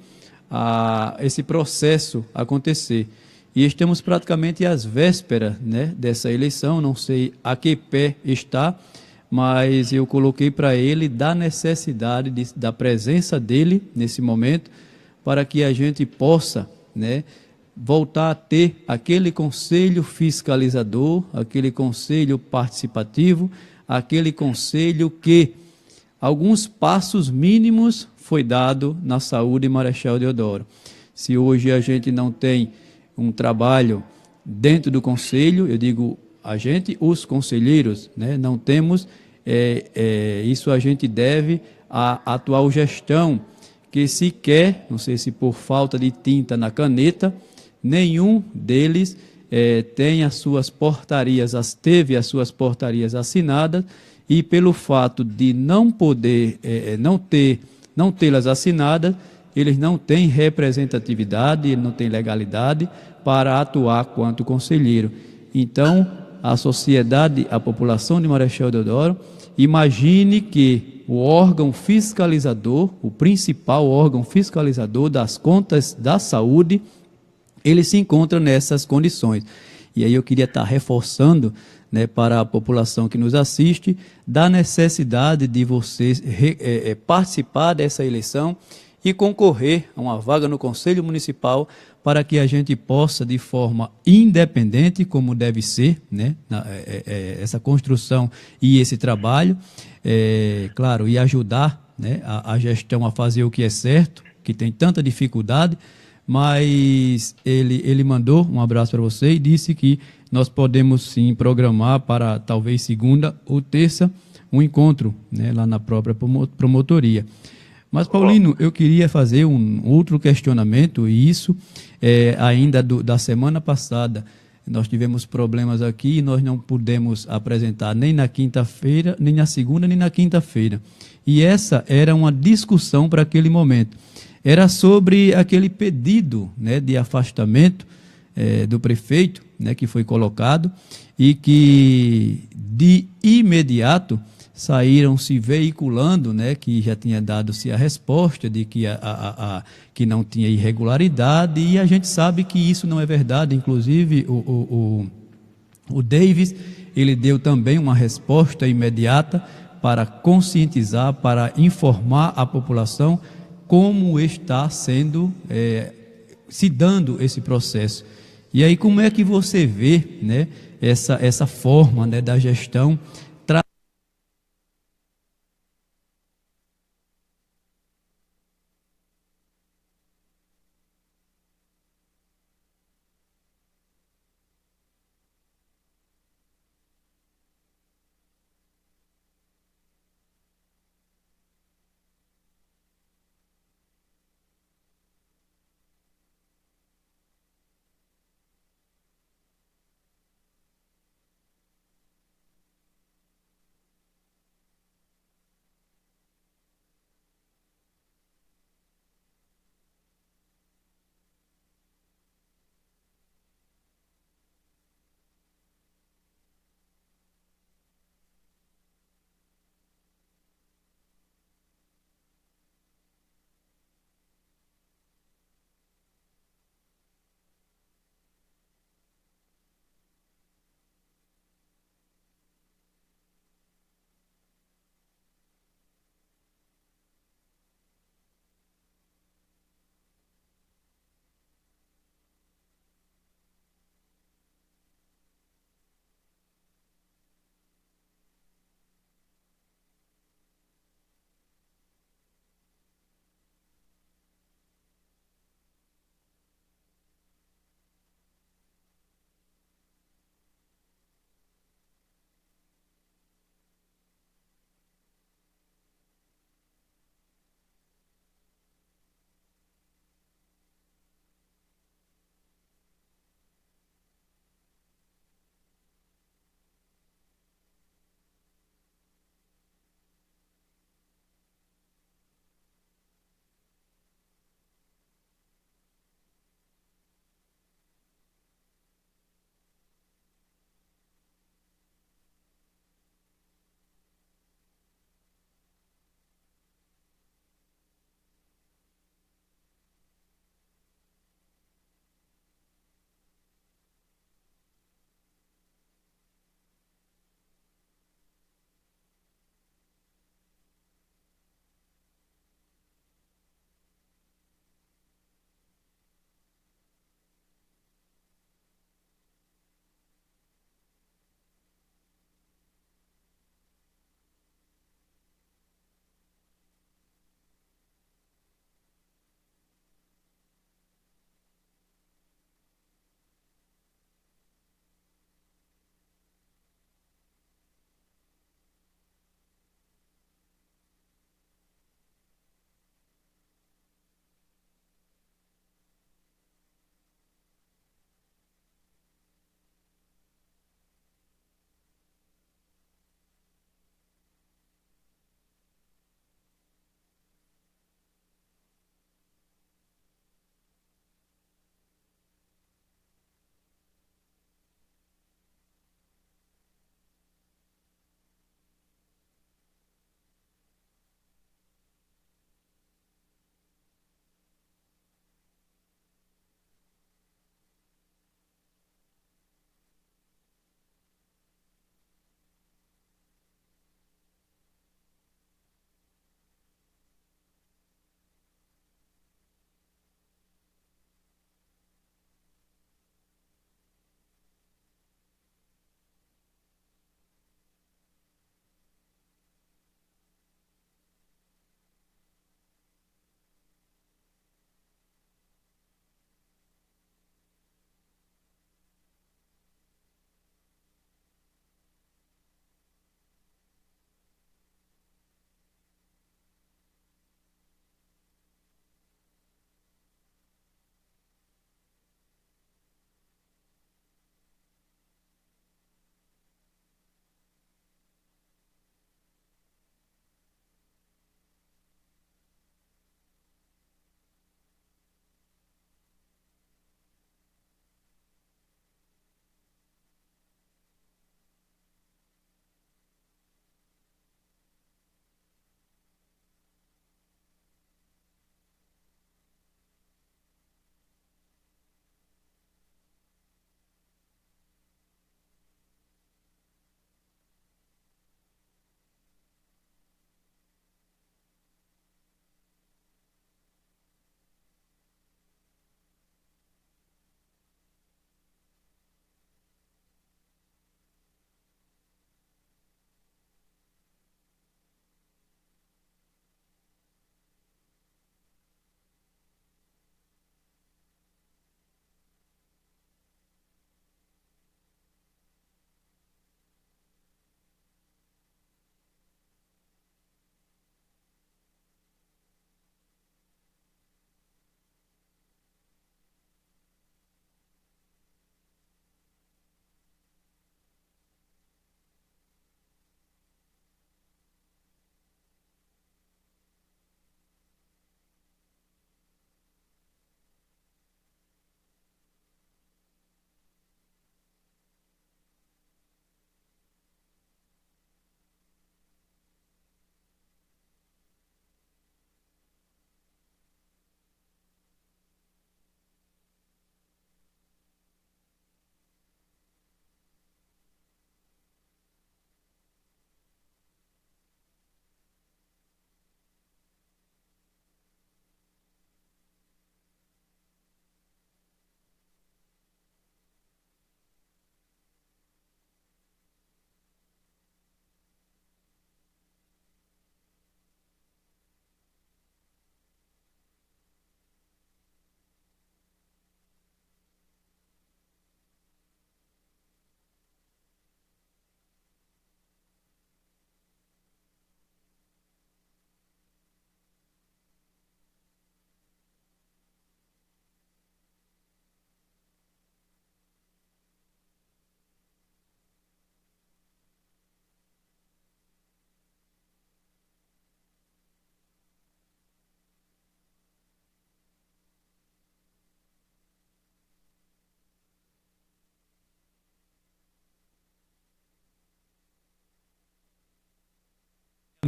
esse processo acontecer. E estamos praticamente às vésperas, né, dessa eleição, não sei a que pé está, mas eu coloquei para ele da necessidade da presença dele nesse momento, para que a gente possa, né, voltar a ter aquele conselho fiscalizador, aquele conselho participativo, aquele conselho que alguns passos mínimos foi dado na saúde Marechal Deodoro. Se hoje a gente não tem um trabalho dentro do conselho, eu digo a gente, os conselheiros, né, não temos, isso a gente deve à atual gestão, que sequer, não sei se por falta de tinta na caneta, nenhum deles teve as suas portarias assinadas, e pelo fato de não poder, não tê-las assinadas, eles não têm representatividade, não têm legalidade para atuar quanto conselheiro. Então, a sociedade, a população de Marechal Deodoro, imagine que o órgão fiscalizador, o principal órgão fiscalizador das contas da saúde, ele se encontra nessas condições. e aí eu queria estar reforçando, né, para a população que nos assiste, da necessidade de vocês participar dessa eleição e concorrer a uma vaga no Conselho Municipal para que a gente possa, de forma independente, como deve ser, né, essa construção e esse trabalho, claro, e ajudar, né, a gestão a fazer o que é certo, que tem tanta dificuldade, mas ele mandou um abraço para você e disse que nós podemos sim programar para talvez segunda ou terça um encontro, né, lá na própria promotoria. Mas, Paulino, eu queria fazer um outro questionamento, e isso ainda da semana passada. Nós tivemos problemas aqui e nós não pudemos apresentar nem na quinta-feira, nem na segunda, nem na quinta-feira. E essa era uma discussão para aquele momento. Era sobre aquele pedido, né, de afastamento do prefeito, né, que foi colocado, e que de imediato saíram se veiculando, né, que já tinha dado-se a resposta de que, que não tinha irregularidade, e a gente sabe que isso não é verdade. Inclusive o Davis, ele deu também uma resposta imediata para conscientizar, para informar a população como está sendo, se dando esse processo. E aí, como é que você vê, né, essa forma, né, da gestão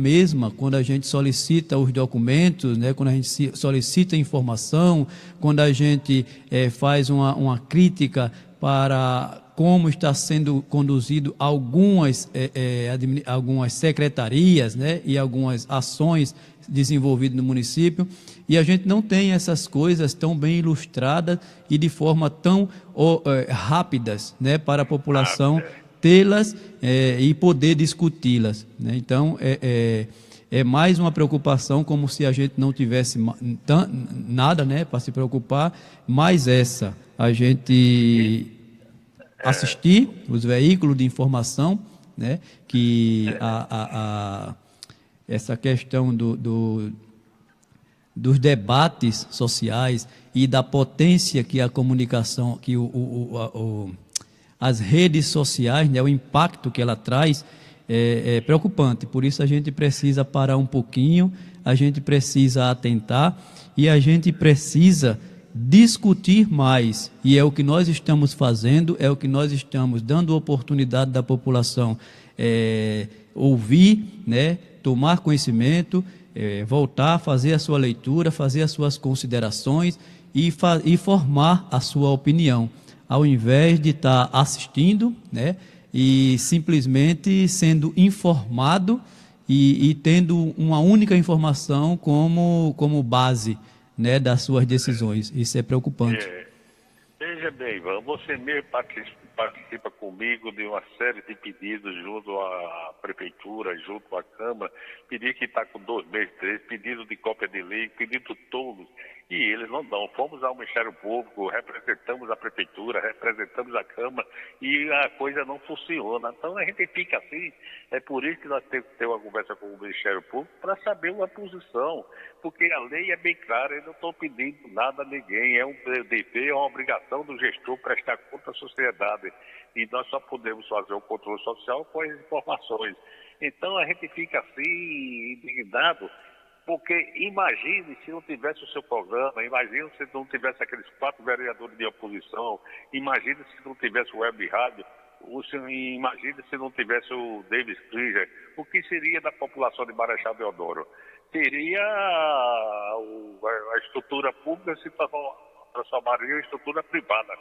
mesma, quando a gente solicita os documentos, né, quando a gente solicita informação, quando a gente faz uma crítica para como está sendo conduzido algumas secretarias, né, e algumas ações desenvolvidas no município, e a gente não tem essas coisas tão bem ilustradas e de forma tão rápidas, né, para a população tê-las e poder discuti-las, né? Então, é mais uma preocupação, como se a gente não tivesse nada, né, para se preocupar, mais essa, a gente assistir os veículos de informação, né, que essa questão dos debates sociais e da potência que a comunicação, que as redes sociais, né, o impacto que ela traz é preocupante. Por isso a gente precisa parar um pouquinho, a gente precisa atentar e a gente precisa discutir mais, e é o que nós estamos fazendo, é o que nós estamos dando oportunidade da população ouvir, né, tomar conhecimento, voltar a fazer a sua leitura, fazer as suas considerações e formar a sua opinião, ao invés de estar assistindo, né, e simplesmente sendo informado e tendo uma única informação como base, né, das suas decisões. Isso é preocupante. Veja bem, Ivan, você mesmo participa comigo de uma série de pedidos junto à Prefeitura, junto à Câmara, pedido que está com 2 meses, 3, pedido de cópia de lei, pedido todos, e eles não dão. Fomos ao Ministério Público, representamos a Prefeitura, representamos a Câmara, e a coisa não funciona. Então a gente fica assim, é por isso que nós temos que ter uma conversa com o Ministério Público para saber uma posição, porque a lei é bem clara, eu não estou pedindo nada a ninguém, é um dever, é uma obrigação do gestor prestar conta à sociedade, e nós só podemos fazer o controle social com as informações. Então a gente fica assim, indignado, porque imagine se não tivesse o seu programa, imagine se não tivesse aqueles 4 vereadores de oposição, imagine se não tivesse o Web Rádio, imagine se não tivesse o Davis Krieger, o que seria da população de Marechal Deodoro? Teria a estrutura pública se transformaria em estrutura privada.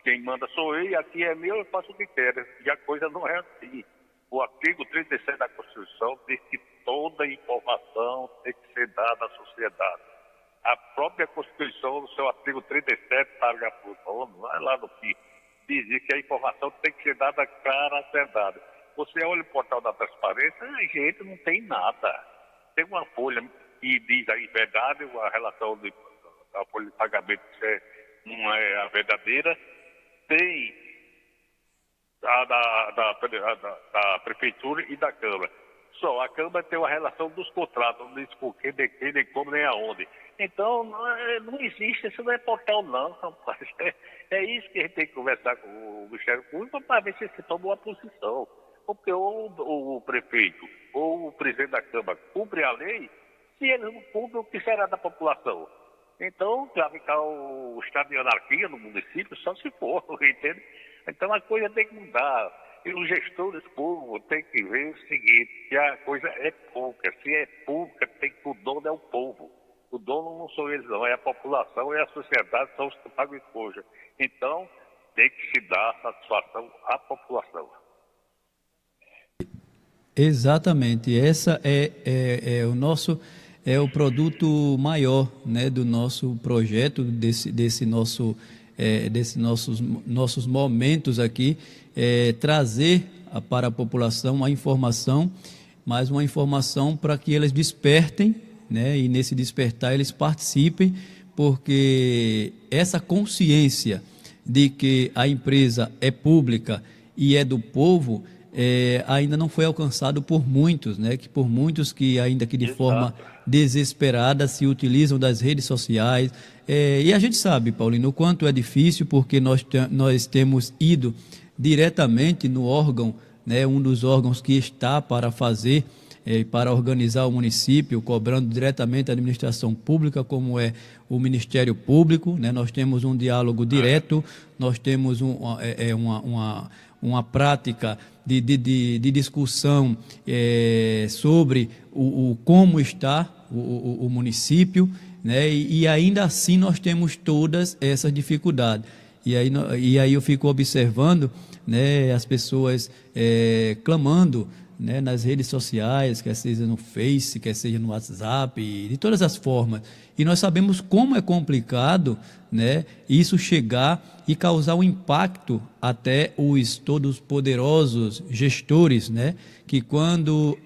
Quem manda sou eu e aqui é meu, eu faço o que quero. E a coisa não é assim. O artigo 37 da Constituição diz que toda informação tem que ser dada à sociedade. A própria Constituição, no seu artigo 37, parágrafo 9, vai lá no fim, diz que a informação tem que ser dada clara à verdade. Você olha o portal da transparência, gente, não tem nada. Tem uma folha que diz aí verdade, a relação da folha de pagamento que não é a verdadeira, tem da Prefeitura e da Câmara. Só a Câmara tem uma relação dos contratos, não diz por quê, de quem, nem como, nem aonde. Então, não existe, isso não é portal não, rapaz. É isso que a gente tem que conversar com o Ministério Público para ver se toma uma posição. Porque ou o prefeito ou o presidente da Câmara cumpre a lei, se eles não cumprem, o que será da população? Então, vai ficar o estado de anarquia no município, só se for, entende? Então a coisa tem que mudar. E os gestores públicos têm que ver o seguinte, que a coisa é pública. Se é pública, o dono é o povo. O dono não são eles não, é a população, é a sociedade, são os que pagam imposto. Então, tem que se dar satisfação à população. Exatamente, essa é o produto maior, né, do nosso projeto, desses nossos momentos aqui, trazer para a população a informação, mas uma informação para que eles despertem, né, e nesse despertar eles participem, porque essa consciência de que a empresa é pública e é do povo, ainda não foi alcançado por muitos, né? Que por muitos que ainda que de forma desesperada se utilizam das redes sociais. E a gente sabe, Paulino, o quanto é difícil, porque nós temos ido diretamente no órgão, né? Um dos órgãos que está para fazer, para organizar o município, cobrando diretamente a administração pública, como é o Ministério uma prática de discussão sobre como está o município, né? E ainda assim nós temos todas essas dificuldades. E aí eu fico observando, né, as pessoas clamando, né, nas redes sociais, quer seja no Face, quer seja no WhatsApp, de todas as formas. E nós sabemos como é complicado, né, isso chegar e causar um impacto até os todos poderosos gestores, né, que quando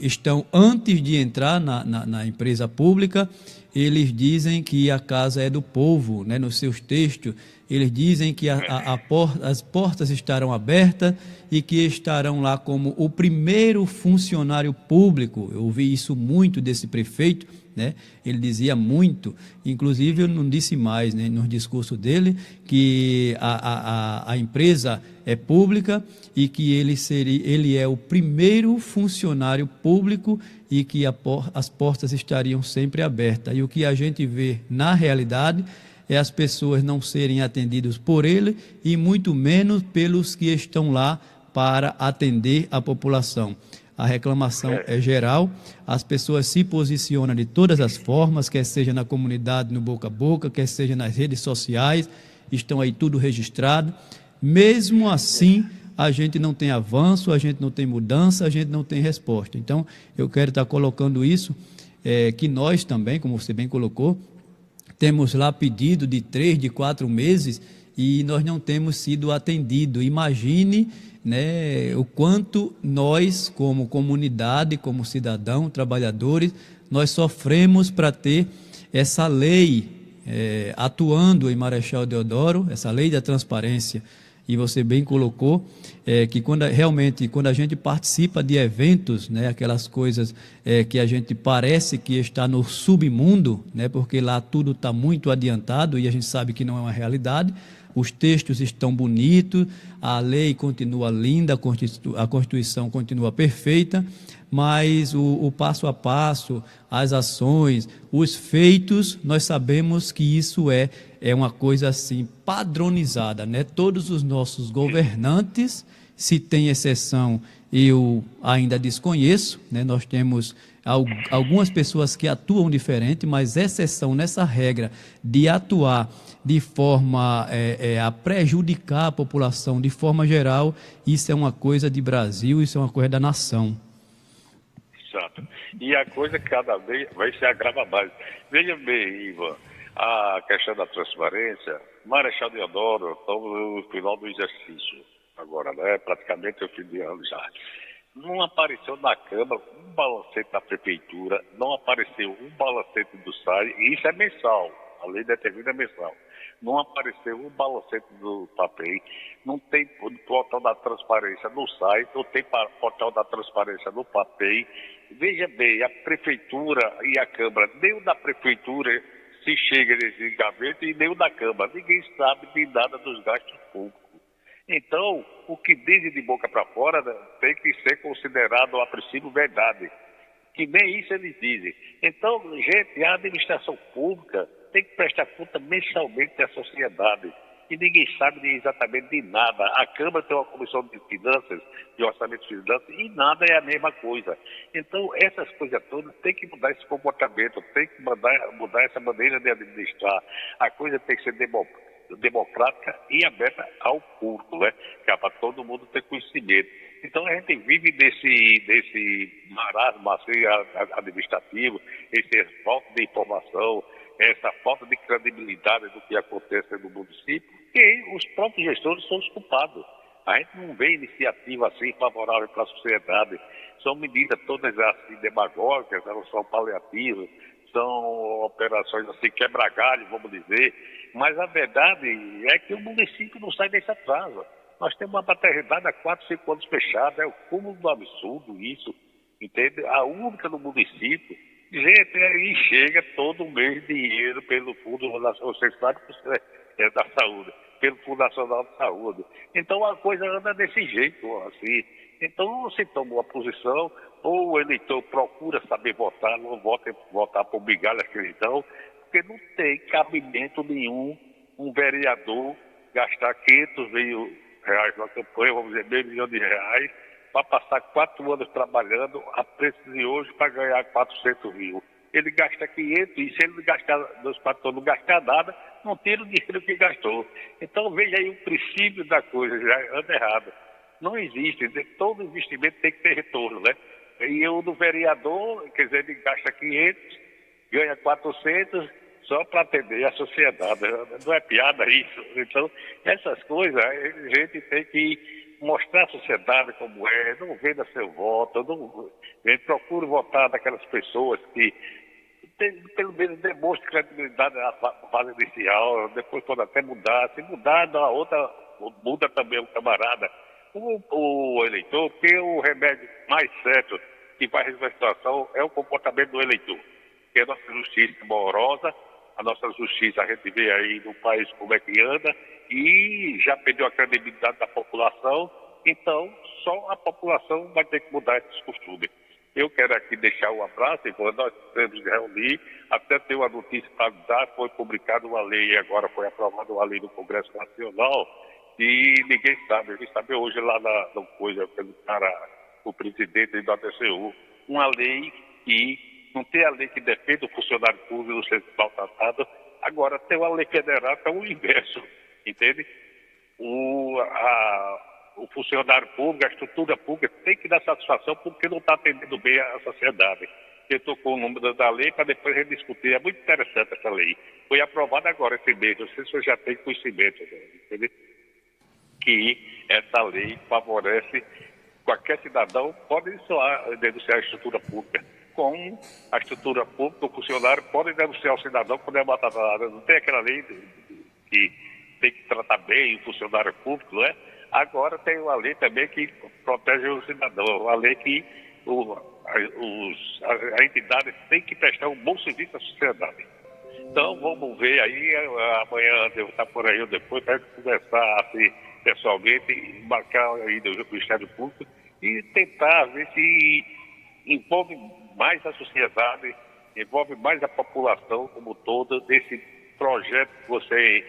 estão antes de entrar na empresa pública, eles dizem que a casa é do povo, né, nos seus textos. Eles dizem que as portas estarão abertas e que estarão lá como o primeiro funcionário público. Eu ouvi isso muito desse prefeito, né? Ele dizia muito, inclusive eu não disse mais, né, no discurso dele, que a empresa é pública e que ele é o primeiro funcionário público e que as portas estariam sempre abertas. E o que a gente vê na realidade é as pessoas não serem atendidas por ele e muito menos pelos que estão lá para atender a população. A reclamação é geral, as pessoas se posicionam de todas as formas, quer seja na comunidade, no boca a boca, quer seja nas redes sociais, estão aí tudo registrado. Mesmo assim, a gente não tem avanço, a gente não tem mudança, a gente não tem resposta. Então, eu quero estar colocando isso, que nós também, como você bem colocou, temos lá pedido de 3, de 4 meses e nós não temos sido atendidos. Imagine, né, o quanto nós, como comunidade, como cidadão, trabalhadores, nós sofremos para ter essa lei atuando em Marechal Deodoro, essa lei da transparência. E você bem colocou que quando a gente participa de eventos, né, aquelas coisas que a gente parece que está no submundo, né, porque lá tudo está muito adiantado e a gente sabe que não é uma realidade, os textos estão bonitos, a lei continua linda, a Constituição continua perfeita, mas o passo a passo, as ações, os feitos, nós sabemos que isso é uma coisa assim padronizada, né? Todos os nossos governantes, se tem exceção, eu ainda desconheço, né? Nós temos algumas pessoas que atuam diferente, mas exceção nessa regra de atuar de forma a prejudicar a população de forma geral, isso é uma coisa de Brasil, isso é uma coisa da nação. Exato. E a coisa cada vez vai se agravar mais. Veja bem, Ivan, a questão da transparência, Marechal Deodoro, estamos no final do exercício agora, né? Praticamente é o fim de ano já. Não apareceu na Câmara um balancete da Prefeitura, não apareceu um balancete do SAI, e isso é mensal, a lei determina mensal. Não apareceu um balancete do papel, não tem portal da transparência no site, não tem portal da transparência no papel. Veja bem, a Prefeitura e a Câmara, nem o da Prefeitura se chega nesse gaveta e nem o da Câmara. Ninguém sabe de nada dos gastos públicos. Então, o que dizem de boca para fora, né, tem que ser considerado a princípio verdade. Que nem isso eles dizem. Então, gente, a administração pública tem que prestar conta mensalmente à sociedade. E ninguém sabe exatamente de nada. A Câmara tem uma comissão de finanças, de orçamento de finanças, e nada é a mesma coisa. Então, essas coisas todas, tem que mudar esse comportamento, tem que mudar essa maneira de administrar. A coisa tem que ser democrática e aberta ao público, né? Que é para todo mundo ter conhecimento. Então, a gente vive desse marasmo assim, administrativo, essa falta de informação, essa falta de credibilidade do que acontece no município, e os próprios gestores são os culpados. A gente não vê iniciativa assim favorável para a sociedade. São medidas todas assim demagógicas, elas são paliativas, são operações assim quebra-galho, vamos dizer. Mas a verdade é que o município não sai desse atraso. Nós temos uma maternidade há 4, 5 anos fechada, é o cúmulo do absurdo isso, entende? A única no município. Gente, aí chega todo mês dinheiro pelo Fundo Nacional, você sabe que da Saúde, pelo Fundo Nacional de Saúde. Então a coisa anda desse jeito, assim. Então você toma uma posição, ou o eleitor procura saber votar, não votar por migalhas que eles dão, porque não tem cabimento nenhum um vereador gastar 500 mil reais na campanha, vamos dizer, meio milhão de reais, para passar 4 anos trabalhando a preço de hoje para ganhar 400 mil. Ele gasta 500 e se ele não gastar, dos 4 anos não gastar nada, não tira o dinheiro que gastou. Então veja aí o princípio da coisa, já anda errado. Não existe, todo investimento tem que ter retorno, né? E o do vereador, quer dizer, ele gasta 500, ganha 400 só para atender a sociedade. Não é piada isso. Então, essas coisas, a gente tem que mostrar à sociedade como é, não venda seu voto, não procure votar daquelas pessoas que pelo menos demonstre credibilidade na fase inicial, depois pode até mudar. Se mudar, na outra, muda também o camarada. O eleitor, porque o remédio mais certo que vai resolver a situação é o comportamento do eleitor. Porque a nossa justiça é morosa, a nossa justiça, a gente vê aí no país como é que anda, e já perdeu a credibilidade da população, então só a população vai ter que mudar esses costumes. Eu quero aqui deixar um abraço, e nós temos de reunir, até ter uma notícia para dar, foi publicada uma lei, agora foi aprovada uma lei no Congresso Nacional, e ninguém sabe hoje lá no coisa, pelo cara, o presidente da TCU, uma lei que não tem a lei que defende o funcionário público do ser maltratado, agora tem uma lei federal que é o inverso, entende? O funcionário público, a estrutura pública tem que dar satisfação porque não está atendendo bem a sociedade. Eu estou com o número da lei para depois rediscutir. É muito interessante essa lei. Foi aprovada agora esse mês, não sei se você já tem conhecimento, entende? Que essa lei favorece qualquer cidadão, pode denunciar a estrutura pública. Com a estrutura pública, o funcionário pode denunciar o cidadão quando é maltratado. Não tem aquela lei que tem que tratar bem o funcionário público, não é? Agora tem uma lei também que protege o cidadão, uma lei que a entidade tem que prestar um bom serviço à sociedade. Então vamos ver aí, amanhã eu vou estar por aí ou depois para conversar assim, pessoalmente, marcar aí do Ministério Público e tentar ver se envolve mais a sociedade, envolve mais a população como toda, desse projeto que você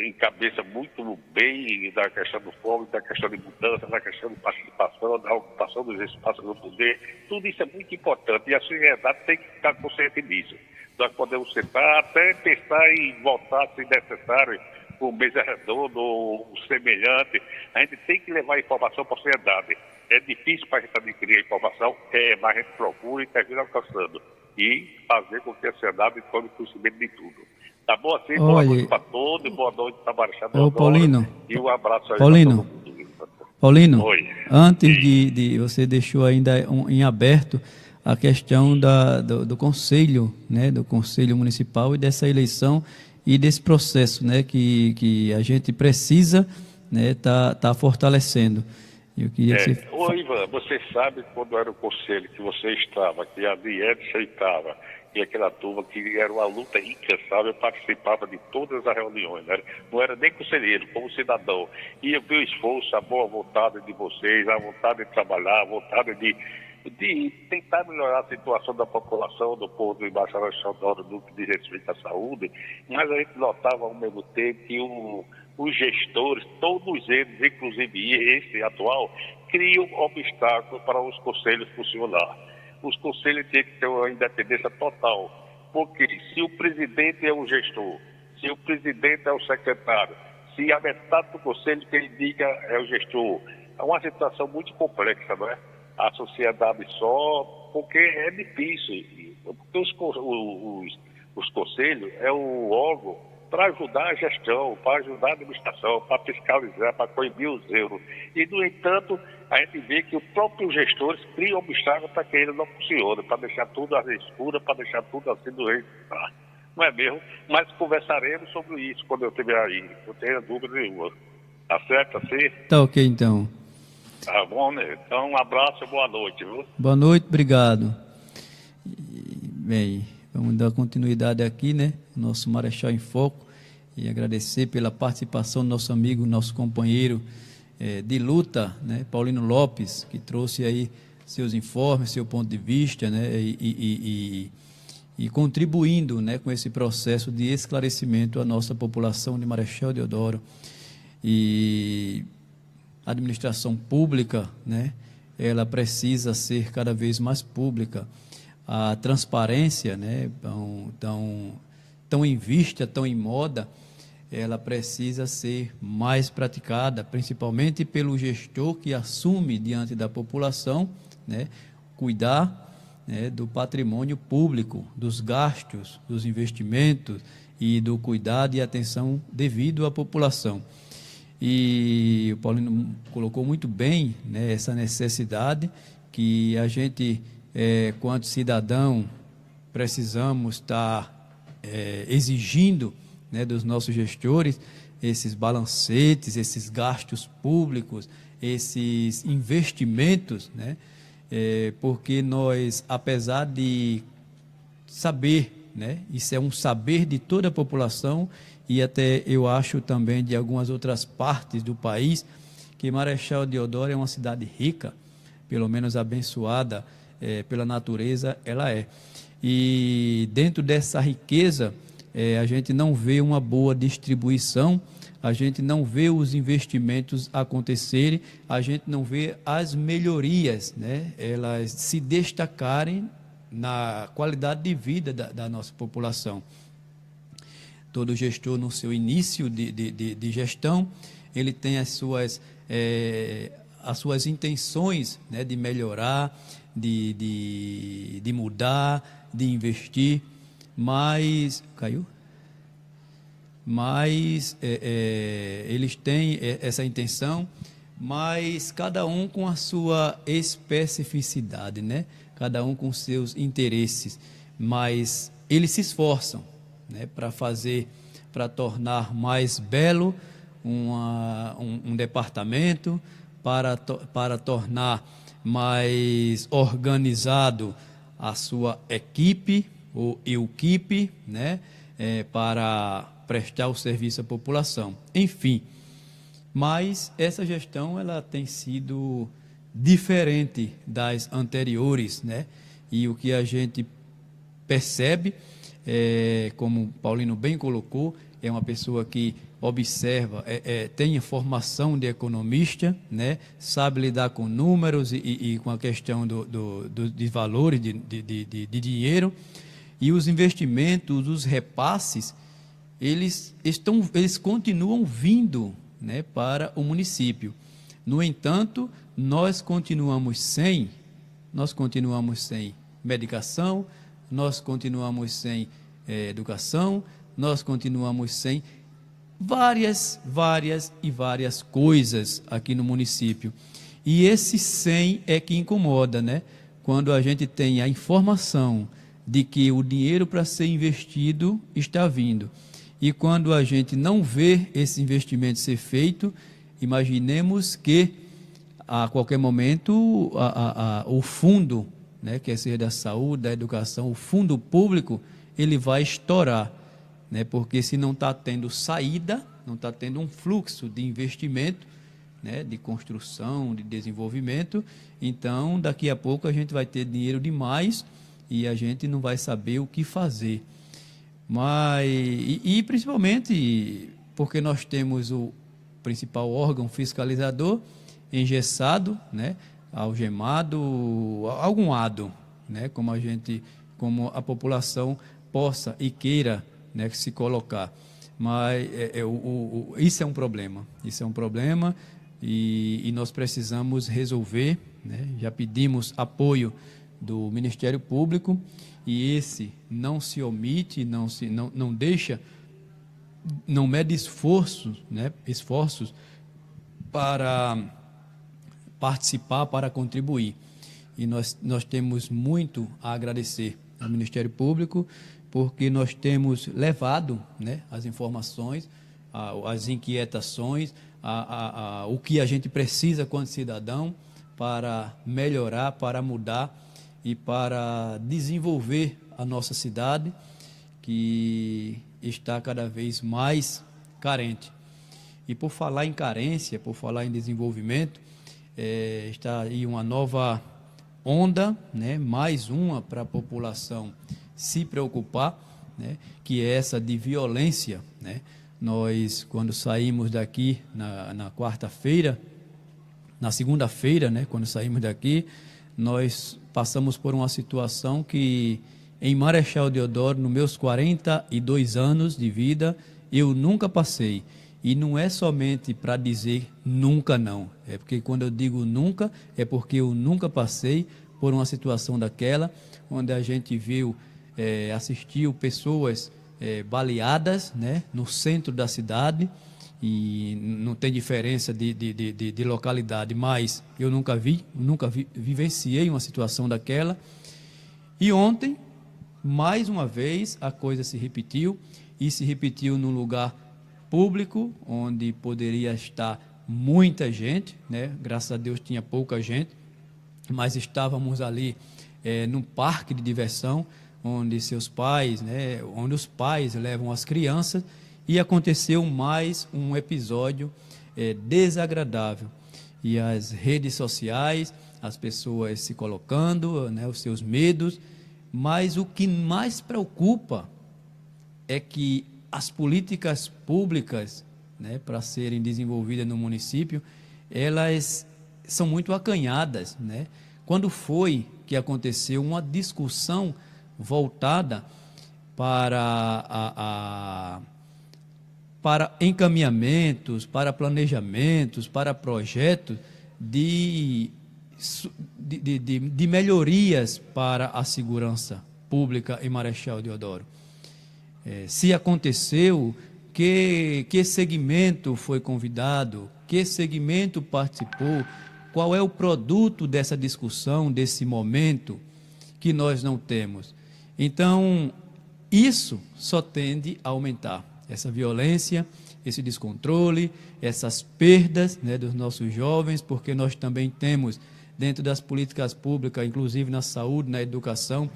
encabeça muito bem da questão do fome, da questão de mudança, da questão de participação, da ocupação dos espaços do poder. Tudo isso é muito importante e a sociedade tem que ficar consciente disso. Nós podemos sentar, até pensar em voltar, se necessário, por mesa redonda ou semelhante. A gente tem que levar a informação para a sociedade. É difícil para a gente adquirir a informação, mas a gente procura e termina alcançando. E fazer com que a sociedade tome conhecimento de tudo. Tá bom assim? Boa noite para todos, boa noite para Marechal Deodoro. Paulino. E um abraço aí Paulino. para todo mundo. Paulino, Oi. antes de você deixou ainda em aberto a questão do Conselho, né, do Conselho Municipal e dessa eleição e desse processo, né, que a gente precisa, né, tá fortalecendo. Eu queria que você... Ô, Ivan, você sabe quando era o conselho que você estava, que a Diedson estava, e aquela turma que era uma luta incansável, participava de todas as reuniões, né? Não era nem conselheiro, como cidadão. E eu vi o esforço, a boa vontade de vocês, a vontade de trabalhar, a vontade de tentar melhorar a situação da população, do povo do Embaixador Xodoro, do que diz respeito à saúde, mas a gente notava ao mesmo tempo que os gestores, todos eles, inclusive esse atual, criam obstáculos para os conselhos funcionar. Os conselhos têm que ter uma independência total, porque se o presidente é o gestor, se o presidente é o secretário, se a metade do conselho que ele diga é o gestor, é uma situação muito complexa, não é? A sociedade só, porque é difícil, porque os conselhos é o órgão para ajudar a gestão, para ajudar a administração, para fiscalizar, para coibir os erros. E, no entanto, a gente vê que os próprios gestores criam obstáculos para que ele não funcione, para deixar tudo às escuras, para deixar tudo assim do jeito que está. Não é mesmo? Mas conversaremos sobre isso quando eu estiver aí, não tenho dúvida nenhuma. Tá certo assim? Tá ok, então. Tá bom, né? Então, um abraço e boa noite, viu? Boa noite, obrigado. Bem, vamos dar continuidade aqui, né? Nosso Marechal em Foco, e agradecer pela participação do nosso amigo, nosso companheiro de luta, né? Paulino Lopes, que trouxe aí seus informes, seu ponto de vista, né? E contribuindo, né, com esse processo de esclarecimento à nossa população de Marechal Deodoro. E a administração pública, né, ela precisa ser cada vez mais pública. A transparência, né, tão em vista, tão em moda, ela precisa ser mais praticada, principalmente pelo gestor que assume diante da população, né, cuidar, né, do patrimônio público, dos gastos, dos investimentos e do cuidado e atenção devido à população. E o Paulino colocou muito bem, né, essa necessidade que a gente, quanto cidadão, precisamos estar exigindo, né, dos nossos gestores, esses balancetes, esses gastos públicos, esses investimentos, né, porque nós, apesar de saber, né, isso é um saber de toda a população e até eu acho também de algumas outras partes do país, que Marechal Deodoro é uma cidade rica, pelo menos abençoada pela natureza, ela é. E dentro dessa riqueza, a gente não vê uma boa distribuição, a gente não vê os investimentos acontecerem, a gente não vê as melhorias, né, elas se destacarem na qualidade de vida da nossa população. Todo gestor, no seu início de gestão, ele tem as suas intenções, né, de melhorar, de mudar, de investir, mas... Caiu? Mas eles têm essa intenção, mas cada um com a sua especificidade, né? Cada um com seus interesses, mas eles se esforçam, né, para tornar mais belo um departamento, para tornar mais organizado a sua equipe ou equipe, né, para prestar o serviço à população. Enfim, mas essa gestão ela tem sido diferente das anteriores, né? E o que a gente percebe, como o Paulino bem colocou, é uma pessoa que observa, tem formação de economista, né? Sabe lidar com números e com a questão de valores de dinheiro, e os investimentos, os repasses, eles continuam vindo, né, para o município. No entanto, nós continuamos sem medicação, nós continuamos sem educação, nós continuamos sem várias coisas aqui no município. E esse sem é que incomoda, né? Quando a gente tem a informação de que o dinheiro para ser investido está vindo. E quando a gente não vê esse investimento ser feito, imaginemos que a qualquer momento o fundo, né, quer seja da saúde, da educação, o fundo público, ele vai estourar, né, porque se não está tendo saída, não está tendo um fluxo de investimento, né, de construção, de desenvolvimento, então daqui a pouco a gente vai ter dinheiro demais e a gente não vai saber o que fazer. Mas, e principalmente porque nós temos o principal órgão fiscalizador engessado, né, algemado, algemado, né, como a população possa e queira, né, se colocar. Mas isso é um problema, e nós precisamos resolver, né? Já pedimos apoio do Ministério Público e esse não se omite, não deixa, não mede esforços para participar, para contribuir. E nós temos muito a agradecer ao Ministério Público, porque nós temos levado, né, as informações, as inquietações, o que a gente precisa quanto cidadão para melhorar, para mudar e para desenvolver a nossa cidade, que está cada vez mais carente. E por falar em carência, por falar em desenvolvimento, está aí uma nova onda, né, mais uma para a população se preocupar, né, que é essa de violência, né? Nós, quando saímos daqui na quarta-feira, na segunda-feira, né, quando saímos daqui, nós passamos por uma situação que em Marechal Deodoro, nos meus 42 anos de vida, eu nunca passei. E não é somente para dizer nunca não, é porque quando eu digo nunca, é porque eu nunca passei por uma situação daquela, onde a gente viu, assistiu pessoas baleadas, né, no centro da cidade, e não tem diferença de localidade, mas eu nunca vivenciei uma situação daquela. E ontem, mais uma vez, a coisa se repetiu, e se repetiu num lugar público, onde poderia estar muita gente, né? Graças a Deus tinha pouca gente, mas estávamos ali num parque de diversão, onde seus pais, né, onde os pais levam as crianças, e aconteceu mais um episódio desagradável. E as redes sociais, as pessoas se colocando, né, os seus medos, mas o que mais preocupa é que as políticas públicas, né, para serem desenvolvidas no município, elas são muito acanhadas, né? Quando foi que aconteceu uma discussão voltada para encaminhamentos, para planejamentos, para projetos de melhorias para a segurança pública em Marechal Deodoro? Se aconteceu, que segmento foi convidado, que segmento participou, qual é o produto dessa discussão, desse momento que nós não temos. Então, isso só tende a aumentar, essa violência, esse descontrole, essas perdas, né, dos nossos jovens, porque nós também temos, dentro das políticas públicas, inclusive na saúde, na educação,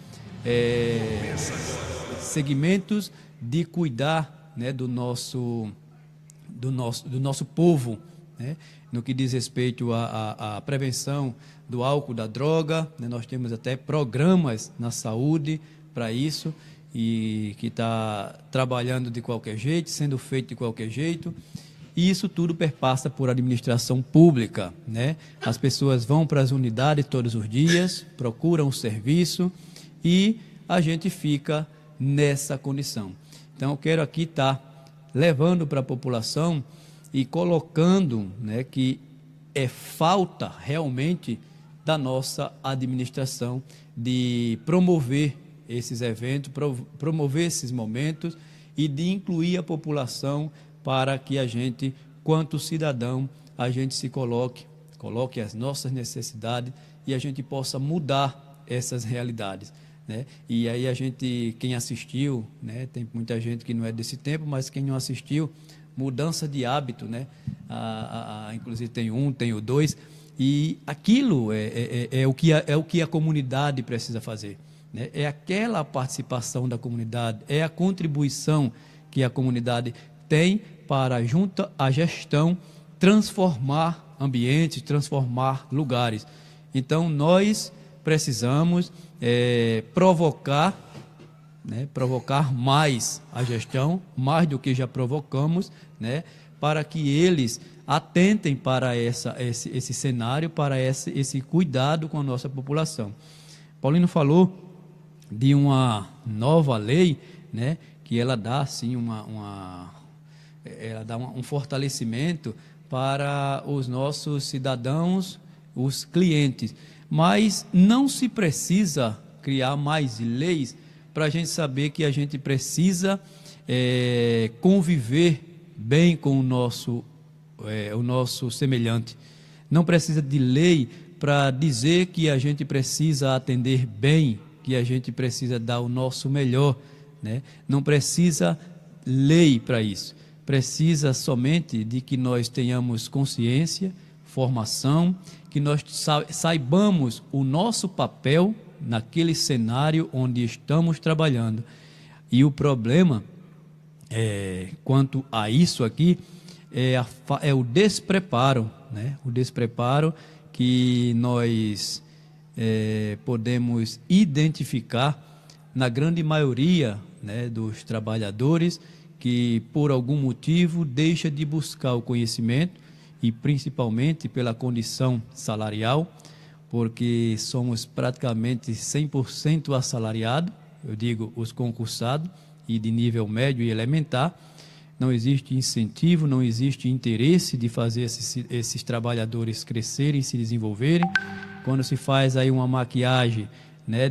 segmentos de cuidar, né, do nosso povo, né, no que diz respeito à prevenção do álcool, da droga, né, nós temos até programas na saúde para isso, e que está trabalhando de qualquer jeito, sendo feito de qualquer jeito, e isso tudo perpassa por administração pública, né? As pessoas vão para as unidades todos os dias, procuram o serviço, e a gente fica nessa condição. Então, eu quero aqui estar levando para a população e colocando, né, que é falta realmente da nossa administração de promover esses eventos, promover esses momentos e de incluir a população para que a gente, quanto cidadão, a gente se coloque as nossas necessidades e a gente possa mudar essas realidades, né? E aí a gente, quem assistiu, né, tem muita gente que não é desse tempo, mas quem não assistiu, mudança de hábito, né? Inclusive tem o 2, e aquilo é o que a comunidade precisa fazer, né? É aquela participação da comunidade, é a contribuição que a comunidade tem para, junto à gestão, transformar ambientes, transformar lugares. Então, nós precisamos provocar mais a gestão, mais do que já provocamos, né, para que eles atentem para esse cenário, para esse cuidado com a nossa população. Paulino falou de uma nova lei, né, que ela dá assim ela dá um fortalecimento para os nossos cidadãos, os clientes, mas não se precisa criar mais leis para a gente saber que a gente precisa conviver bem com o nosso semelhante. Não precisa de lei para dizer que a gente precisa atender bem, que a gente precisa dar o nosso melhor, né? Não precisa lei para isso. Precisa somente de que nós tenhamos consciência, formação, que nós saibamos o nosso papel naquele cenário onde estamos trabalhando. E o problema, quanto a isso aqui, é o despreparo, né? O despreparo que nós podemos identificar na grande maioria, né, dos trabalhadores que por algum motivo deixa de buscar o conhecimento, e principalmente pela condição salarial, porque somos praticamente 100% assalariados, eu digo os concursados, e de nível médio e elementar. Não existe incentivo, não existe interesse de fazer esses trabalhadores crescerem, se desenvolverem. Quando se faz aí uma maquiagem, né,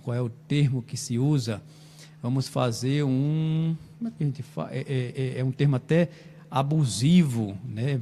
qual é o termo que se usa? Vamos fazer como é que a gente faz? É um termo até abusivo, né?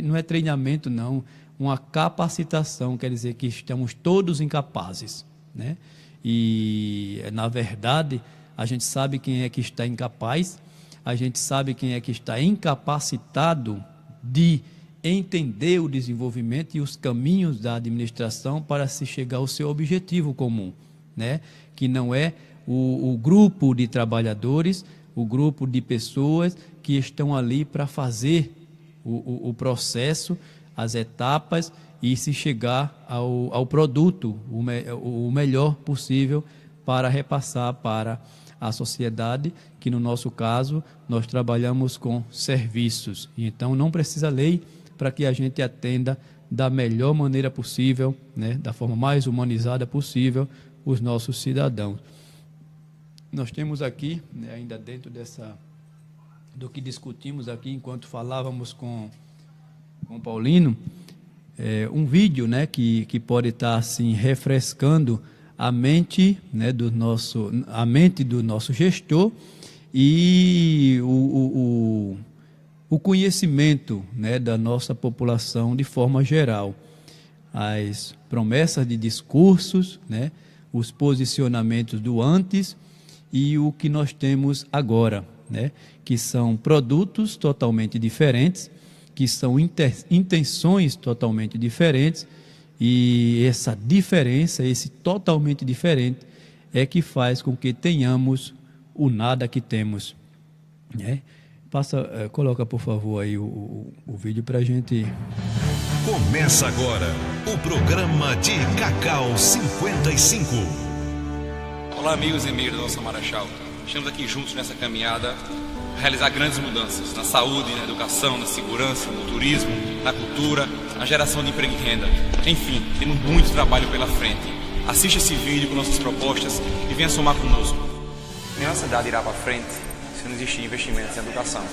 Não é treinamento, não, uma capacitação, quer dizer que estamos todos incapazes, né? E, na verdade, a gente sabe quem é que está incapaz, a gente sabe quem é que está incapacitado de entender o desenvolvimento e os caminhos da administração para se chegar ao seu objetivo comum, né? Que não é o grupo de trabalhadores, o grupo de pessoas que estão ali para fazer o processo, as etapas e se chegar ao produto, o melhor possível para repassar para a sociedade, que no nosso caso nós trabalhamos com serviços. E então não precisa lei para que a gente atenda da melhor maneira possível, né, da forma mais humanizada possível, os nossos cidadãos. Nós temos aqui, né, ainda dentro do que discutimos aqui enquanto falávamos com o Paulino, um vídeo, né, que pode estar assim refrescando a mente, né, do nosso gestor e o conhecimento, né, da nossa população de forma geral. As promessas de discursos, né, os posicionamentos do antes e o que nós temos agora, né, que são produtos totalmente diferentes, que são intenções totalmente diferentes, e essa diferença, esse totalmente diferente, é que faz com que tenhamos o nada que temos, né? Coloca, por favor, aí o vídeo para a gente. Começa agora o programa de Cacau 55. Olá, amigos e amigas da nossa Marechal. Estamos aqui juntos nessa caminhada a realizar grandes mudanças na saúde, na educação, na segurança, no turismo, na cultura, na geração de emprego e renda. Enfim, temos muito trabalho pela frente. Assista esse vídeo com nossas propostas e venha somar conosco. Nenhuma cidade irá para frente se não existir investimentos em educação.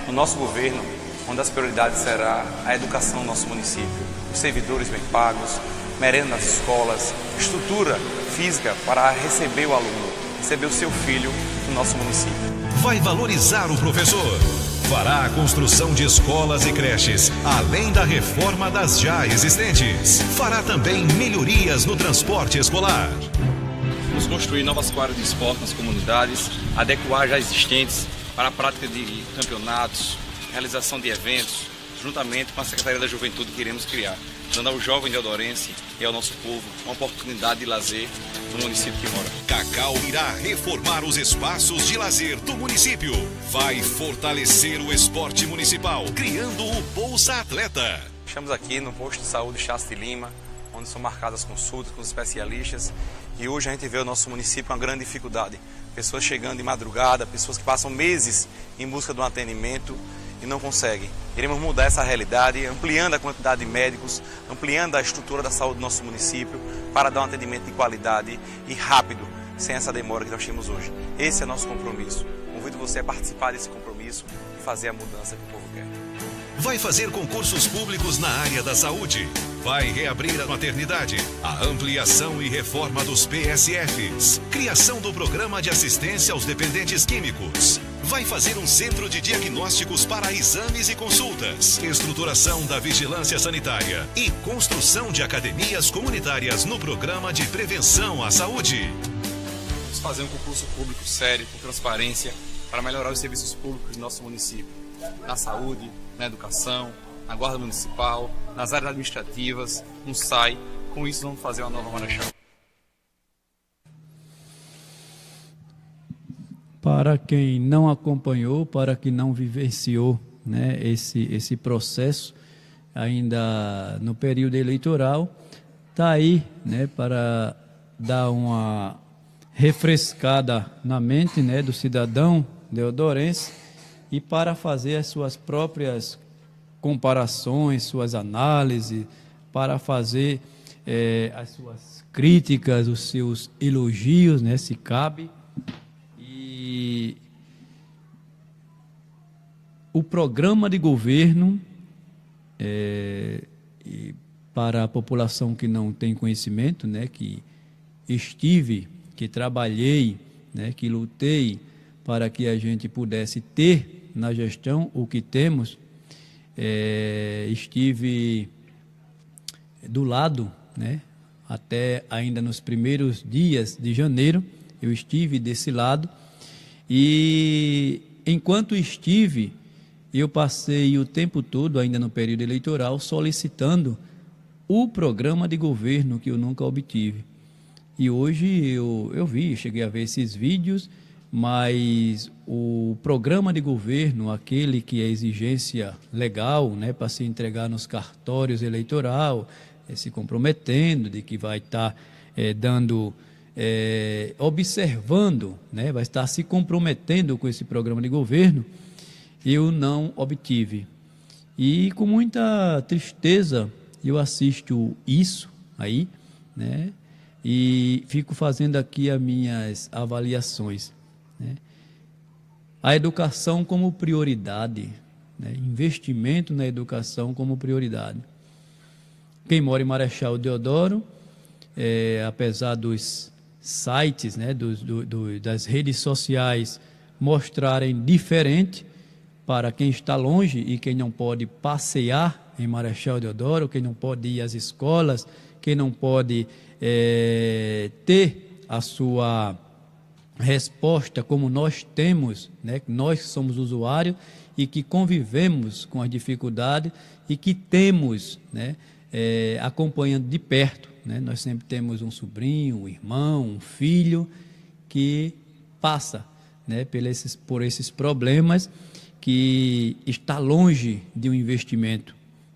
No nosso governo, uma das prioridades será a educação no nosso município. Os servidores bem pagos, merenda nas escolas, estrutura física para receber o aluno, receber o seu filho no nosso município. Vai valorizar o professor. Fará a construção de escolas e creches, além da reforma das já existentes. Fará também melhorias no transporte escolar. Vamos construir novas quadras de esporte nas comunidades, adequar já existentes para a prática de campeonatos, realização de eventos, juntamente com a Secretaria da Juventude que iremos criar, dando ao jovem deodorense e ao nosso povo uma oportunidade de lazer no município que mora. Cacau irá reformar os espaços de lazer do município. Vai fortalecer o esporte municipal, criando o Bolsa Atleta. Estamos aqui no posto de saúde Chassi Lima, onde são marcadas consultas com os especialistas, e hoje a gente vê o nosso município uma grande dificuldade. Pessoas chegando de madrugada, pessoas que passam meses em busca de um atendimento e não conseguem. Iremos mudar essa realidade, ampliando a quantidade de médicos, ampliando a estrutura da saúde do nosso município para dar um atendimento de qualidade e rápido, sem essa demora que nós temos hoje. Esse é nosso compromisso. Convido você a participar desse compromisso e fazer a mudança que o povo quer. Vai fazer concursos públicos na área da saúde. Vai reabrir a maternidade, a ampliação e reforma dos PSFs, criação do programa de assistência aos dependentes químicos. Vai fazer um centro de diagnósticos para exames e consultas, estruturação da vigilância sanitária e construção de academias comunitárias no programa de prevenção à saúde. Vamos fazer um concurso público sério, com transparência, para melhorar os serviços públicos do nosso município, na saúde, na educação, na guarda municipal, nas áreas administrativas, no SAI. Com isso vamos fazer uma nova Marechal. Para quem não acompanhou, para quem não vivenciou, né, esse processo ainda no período eleitoral, está aí, né, para dar uma refrescada na mente, né, do cidadão deodorense e para fazer as suas próprias comparações, suas análises, para fazer as suas críticas, os seus elogios, né, se cabe. E o programa de governo, e para a população que não tem conhecimento, né, que trabalhei, né, que lutei para que a gente pudesse ter na gestão o que temos, estive do lado, né, até ainda nos primeiros dias de janeiro, eu estive desse lado, e enquanto estive, eu passei o tempo todo, ainda no período eleitoral, solicitando o programa de governo que eu nunca obtive. E hoje eu cheguei a ver esses vídeos, mas o programa de governo, aquele que é exigência legal, né, para se entregar nos cartórios eleitorais, se comprometendo de que vai estar observando, né, vai estar se comprometendo com esse programa de governo, eu não obtive. E com muita tristeza eu assisto isso aí, né, e fico fazendo aqui as minhas avaliações, né? A educação como prioridade, né? Investimento na educação como prioridade. Quem mora em Marechal Deodoro, apesar dos sites, né, das redes sociais mostrarem diferente para quem está longe e quem não pode passear em Marechal Deodoro, quem não pode ir às escolas, quem não pode ter a sua resposta como nós temos, né? Nós que somos usuários e que convivemos com as dificuldades e que temos, né, acompanhando de perto, né? Nós sempre temos um sobrinho, um irmão, um filho que passa, né, por esses problemas, que está longe de um investimento,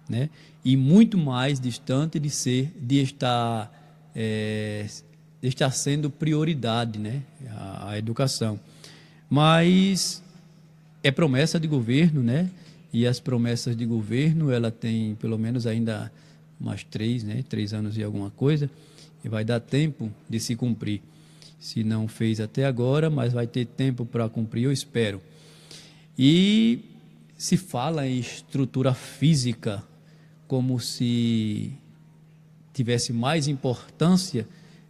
né, e muito mais distante de estar sendo prioridade, né, a educação. Mas é promessa de governo, né, e as promessas de governo, ela tem pelo menos ainda umas 3 anos e alguma coisa, e vai dar tempo de se cumprir. Se não fez até agora, mas vai ter tempo para cumprir, eu espero. E se fala em estrutura física como se tivesse mais importância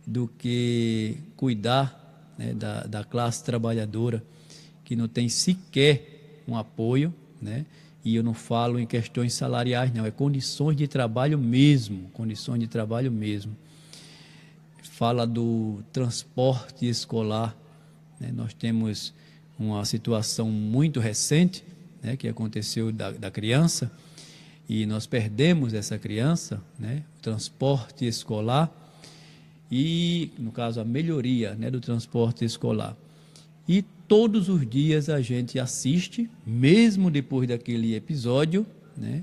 do que cuidar, né, da classe trabalhadora, que não tem sequer um apoio, né? E eu não falo em questões salariais, não, é condições de trabalho mesmo, Fala do transporte escolar, né? Nós temos uma situação muito recente, né, que aconteceu da criança, e nós perdemos essa criança, né, o transporte escolar, e, no caso, a melhoria, né, do transporte escolar. E todos os dias a gente assiste, mesmo depois daquele episódio, né,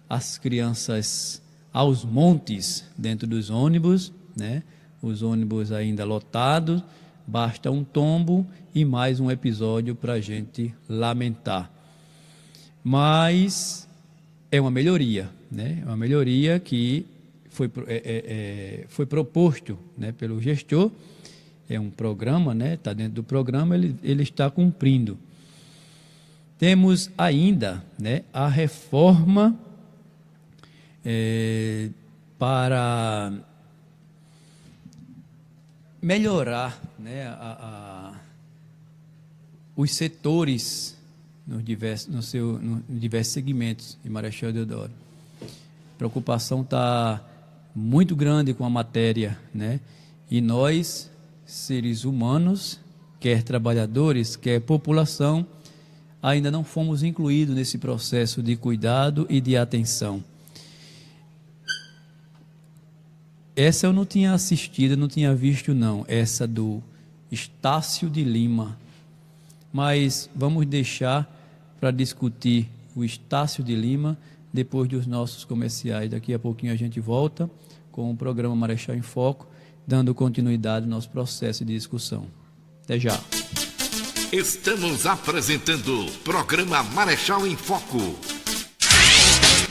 as crianças aos montes dentro dos ônibus, né, os ônibus ainda lotados, basta um tombo e mais um episódio para a gente lamentar. Mas é uma melhoria, né? É uma melhoria que foi proposto, né, pelo gestor. É um programa, né? Está dentro do programa, ele está cumprindo. Temos ainda, né, a reforma para melhorar, né, os setores nos diversos segmentos de Marechal Deodoro. A preocupação está muito grande com a matéria, né? E nós, seres humanos, quer trabalhadores, quer população, ainda não fomos incluídos nesse processo de cuidado e de atenção. Essa eu não tinha assistido, não tinha visto não, essa do Estácio de Lima. Mas vamos deixar para discutir o Estácio de Lima depois dos nossos comerciais. Daqui a pouquinho a gente volta com o programa Marechal em Foco, dando continuidade ao nosso processo de discussão. Até já. Estamos apresentando programa Marechal em Foco.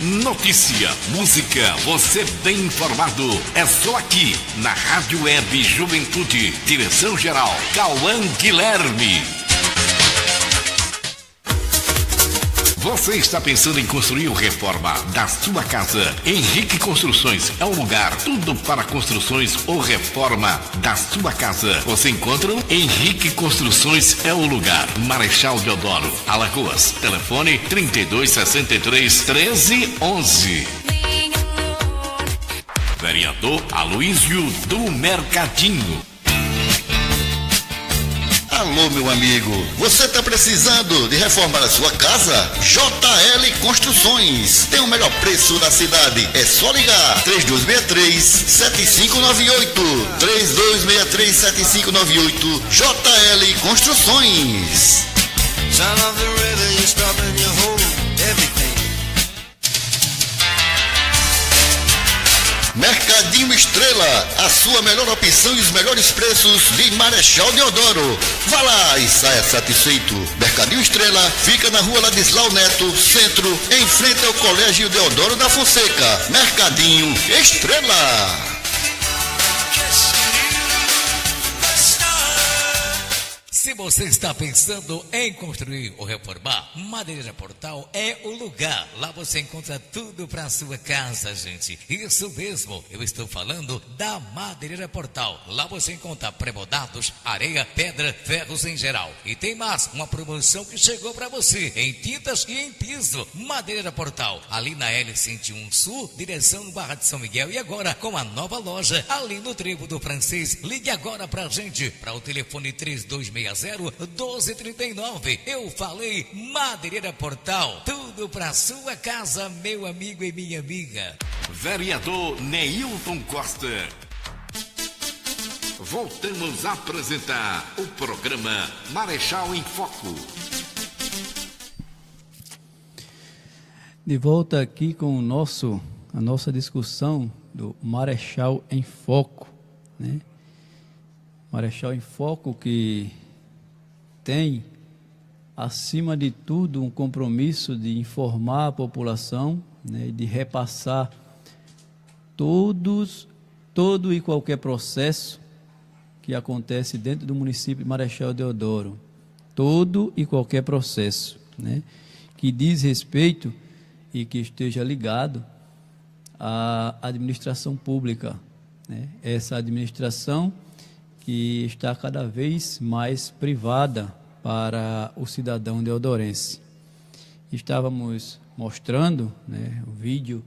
Notícia, música, você bem informado. É só aqui, na Rádio Web Juventude. Direção-geral, Cauã Guilherme. Você está pensando em construir ou reforma da sua casa? Henrique Construções é o lugar. Tudo para construções ou reforma da sua casa. Você encontra Henrique Construções é o lugar. Marechal Deodoro, Alagoas. Telefone 3263-1311. Vereador Aloísio do Mercadinho. Alô, meu amigo, você está precisando de reformar a sua casa? JL Construções tem o melhor preço da cidade. É só ligar 3263-7598. 3263-7598. JL Construções. Sound of the river, you stop and you hold everything. Mercadinho Estrela, a sua melhor opção e os melhores preços de Marechal Deodoro. Vá lá e saia satisfeito. Mercadinho Estrela fica na rua Ladislau Neto, centro, em frente ao Colégio Deodoro da Fonseca. Mercadinho Estrela. Se você está pensando em construir ou reformar, Madeireira Portal é o lugar. Lá você encontra tudo para a sua casa, gente. Isso mesmo, eu estou falando da Madeireira Portal. Lá você encontra pré-moldados, areia, pedra, ferros em geral. E tem mais, uma promoção que chegou para você, em tintas e em piso. Madeireira Portal, ali na L101 Sul, direção Barra de São Miguel. E agora, com a nova loja, ali no Trevo do Francês. Ligue agora pra gente, para o telefone 3260-1239. Eu falei Madeireira Portal, tudo pra sua casa, meu amigo e minha amiga. Vereador Neilton Costa. Voltamos a apresentar o programa Marechal em Foco. De volta aqui com a nossa discussão do Marechal em Foco, né? Marechal em Foco que tem, acima de tudo, um compromisso de informar a população, né, de repassar todo e qualquer processo que acontece dentro do município de Marechal Deodoro. Todo e qualquer processo, né, que diz respeito e que esteja ligado à administração pública, né, essa administração que está cada vez mais privada para o cidadão deodorense. Estávamos mostrando, né, o vídeo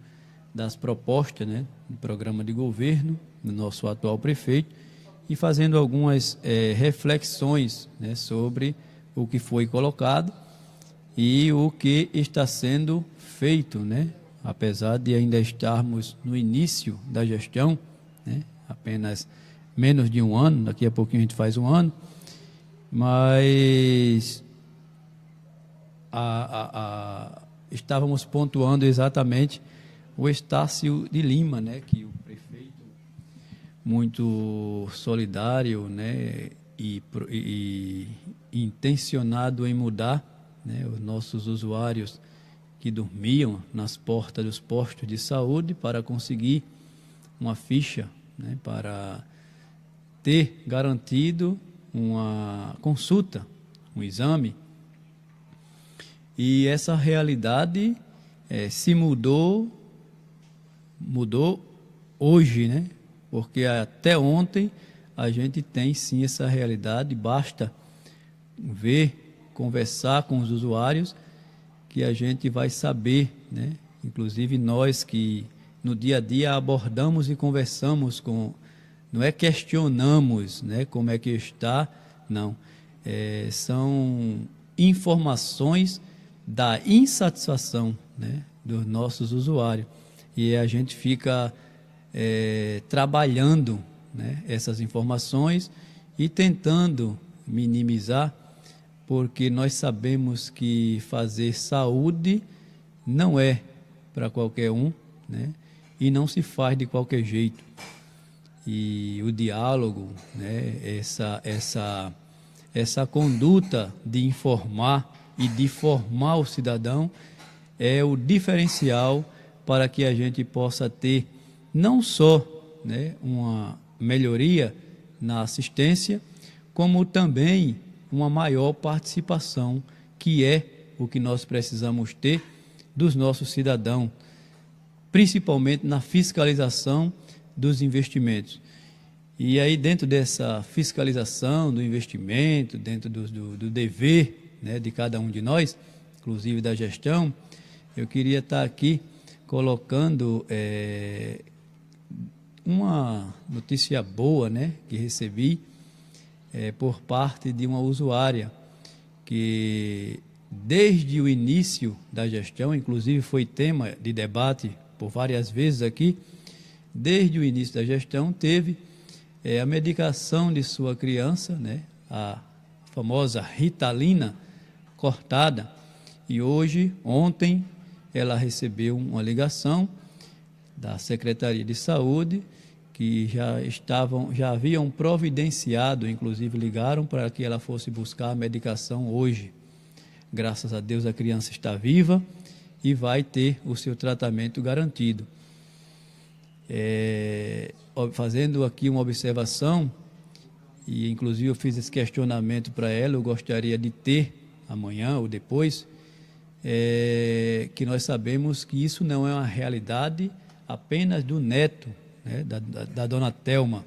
das propostas, né, do programa de governo do nosso atual prefeito e fazendo algumas reflexões, né, sobre o que foi colocado e o que está sendo feito, né, apesar de ainda estarmos no início da gestão, né, apenas menos de um ano, daqui a pouquinho a gente faz um ano, mas estávamos pontuando exatamente o Estácio de Lima, né, que o prefeito, muito solidário, né, e intencionado em mudar, né, os nossos usuários que dormiam nas portas dos postos de saúde para conseguir uma ficha, né, para ter garantido uma consulta, um exame. E essa realidade se mudou hoje, né? Porque até ontem a gente tem sim essa realidade, basta ver, conversar com os usuários que a gente vai saber, né? Inclusive nós que no dia a dia abordamos e conversamos com, não é questionamos, né, como é que está, não. São informações da insatisfação, né, dos nossos usuários. E a gente fica trabalhando, né, essas informações e tentando minimizar, porque nós sabemos que fazer saúde não é para qualquer um, né, e não se faz de qualquer jeito. E o diálogo, né, essa conduta de informar e de formar o cidadão é o diferencial para que a gente possa ter não só, né, uma melhoria na assistência, como também uma maior participação, que é o que nós precisamos ter dos nossos cidadãos, principalmente na fiscalização dos investimentos. E aí, dentro dessa fiscalização do investimento, dentro do dever, né, de cada um de nós, inclusive da gestão, eu queria estar aqui colocando uma notícia boa, né, que recebi por parte de uma usuária que, desde o início da gestão, inclusive foi tema de debate por várias vezes aqui, desde o início da gestão teve a medicação de sua criança, né, a famosa Ritalina, cortada, e ontem, ela recebeu uma ligação da Secretaria de Saúde, que já haviam providenciado, inclusive ligaram para que ela fosse buscar a medicação hoje. Graças a Deus a criança está viva e vai ter o seu tratamento garantido. Fazendo aqui uma observação, e inclusive eu fiz esse questionamento para ela, eu gostaria de ter amanhã ou depois, que nós sabemos que isso não é uma realidade apenas do neto, né, da dona Thelma,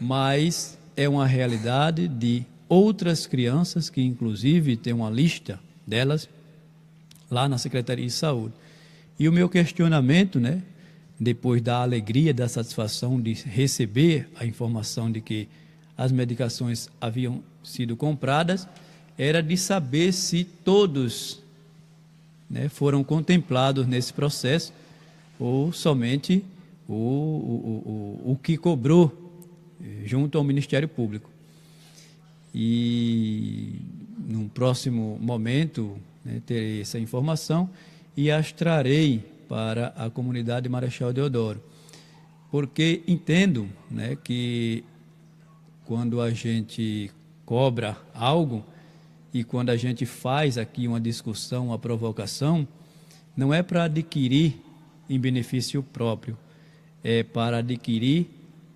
mas é uma realidade de outras crianças, que inclusive tem uma lista delas lá na Secretaria de Saúde. E o meu questionamento, né, depois da alegria, da satisfação de receber a informação de que as medicações haviam sido compradas, era de saber se todos, né, foram contemplados nesse processo, ou somente o que cobrou junto ao Ministério Público. E num próximo momento, né, terei essa informação e as trarei para a comunidade Marechal Deodoro, porque entendo, né, que quando a gente cobra algo e quando a gente faz aqui uma discussão, uma provocação, não é para adquirir em benefício próprio, é para adquirir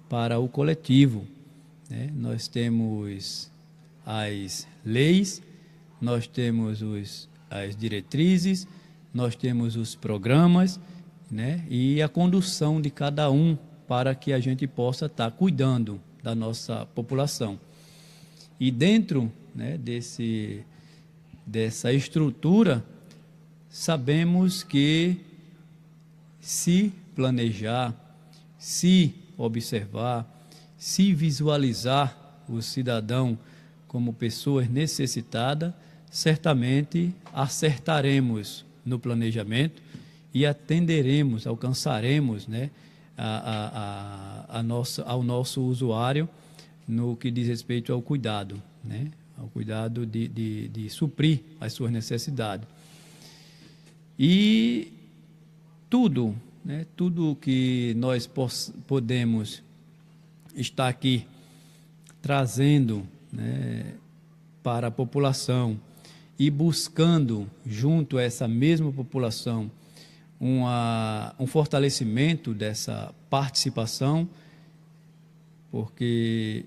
para o coletivo, né? Nós temos as leis, nós temos as diretrizes, nós temos os programas, né, e a condução de cada um para que a gente possa estar cuidando da nossa população. E dentro, né, dessa estrutura, sabemos que se planejar, se observar, se visualizar o cidadão como pessoas necessitadas, certamente acertaremos no planejamento e atenderemos, alcançaremos, né, ao nosso usuário no que diz respeito ao cuidado, né, ao cuidado de suprir as suas necessidades. E tudo, né, tudo que nós podemos estar aqui trazendo, né, para a população, e buscando, junto a essa mesma população, um fortalecimento dessa participação, porque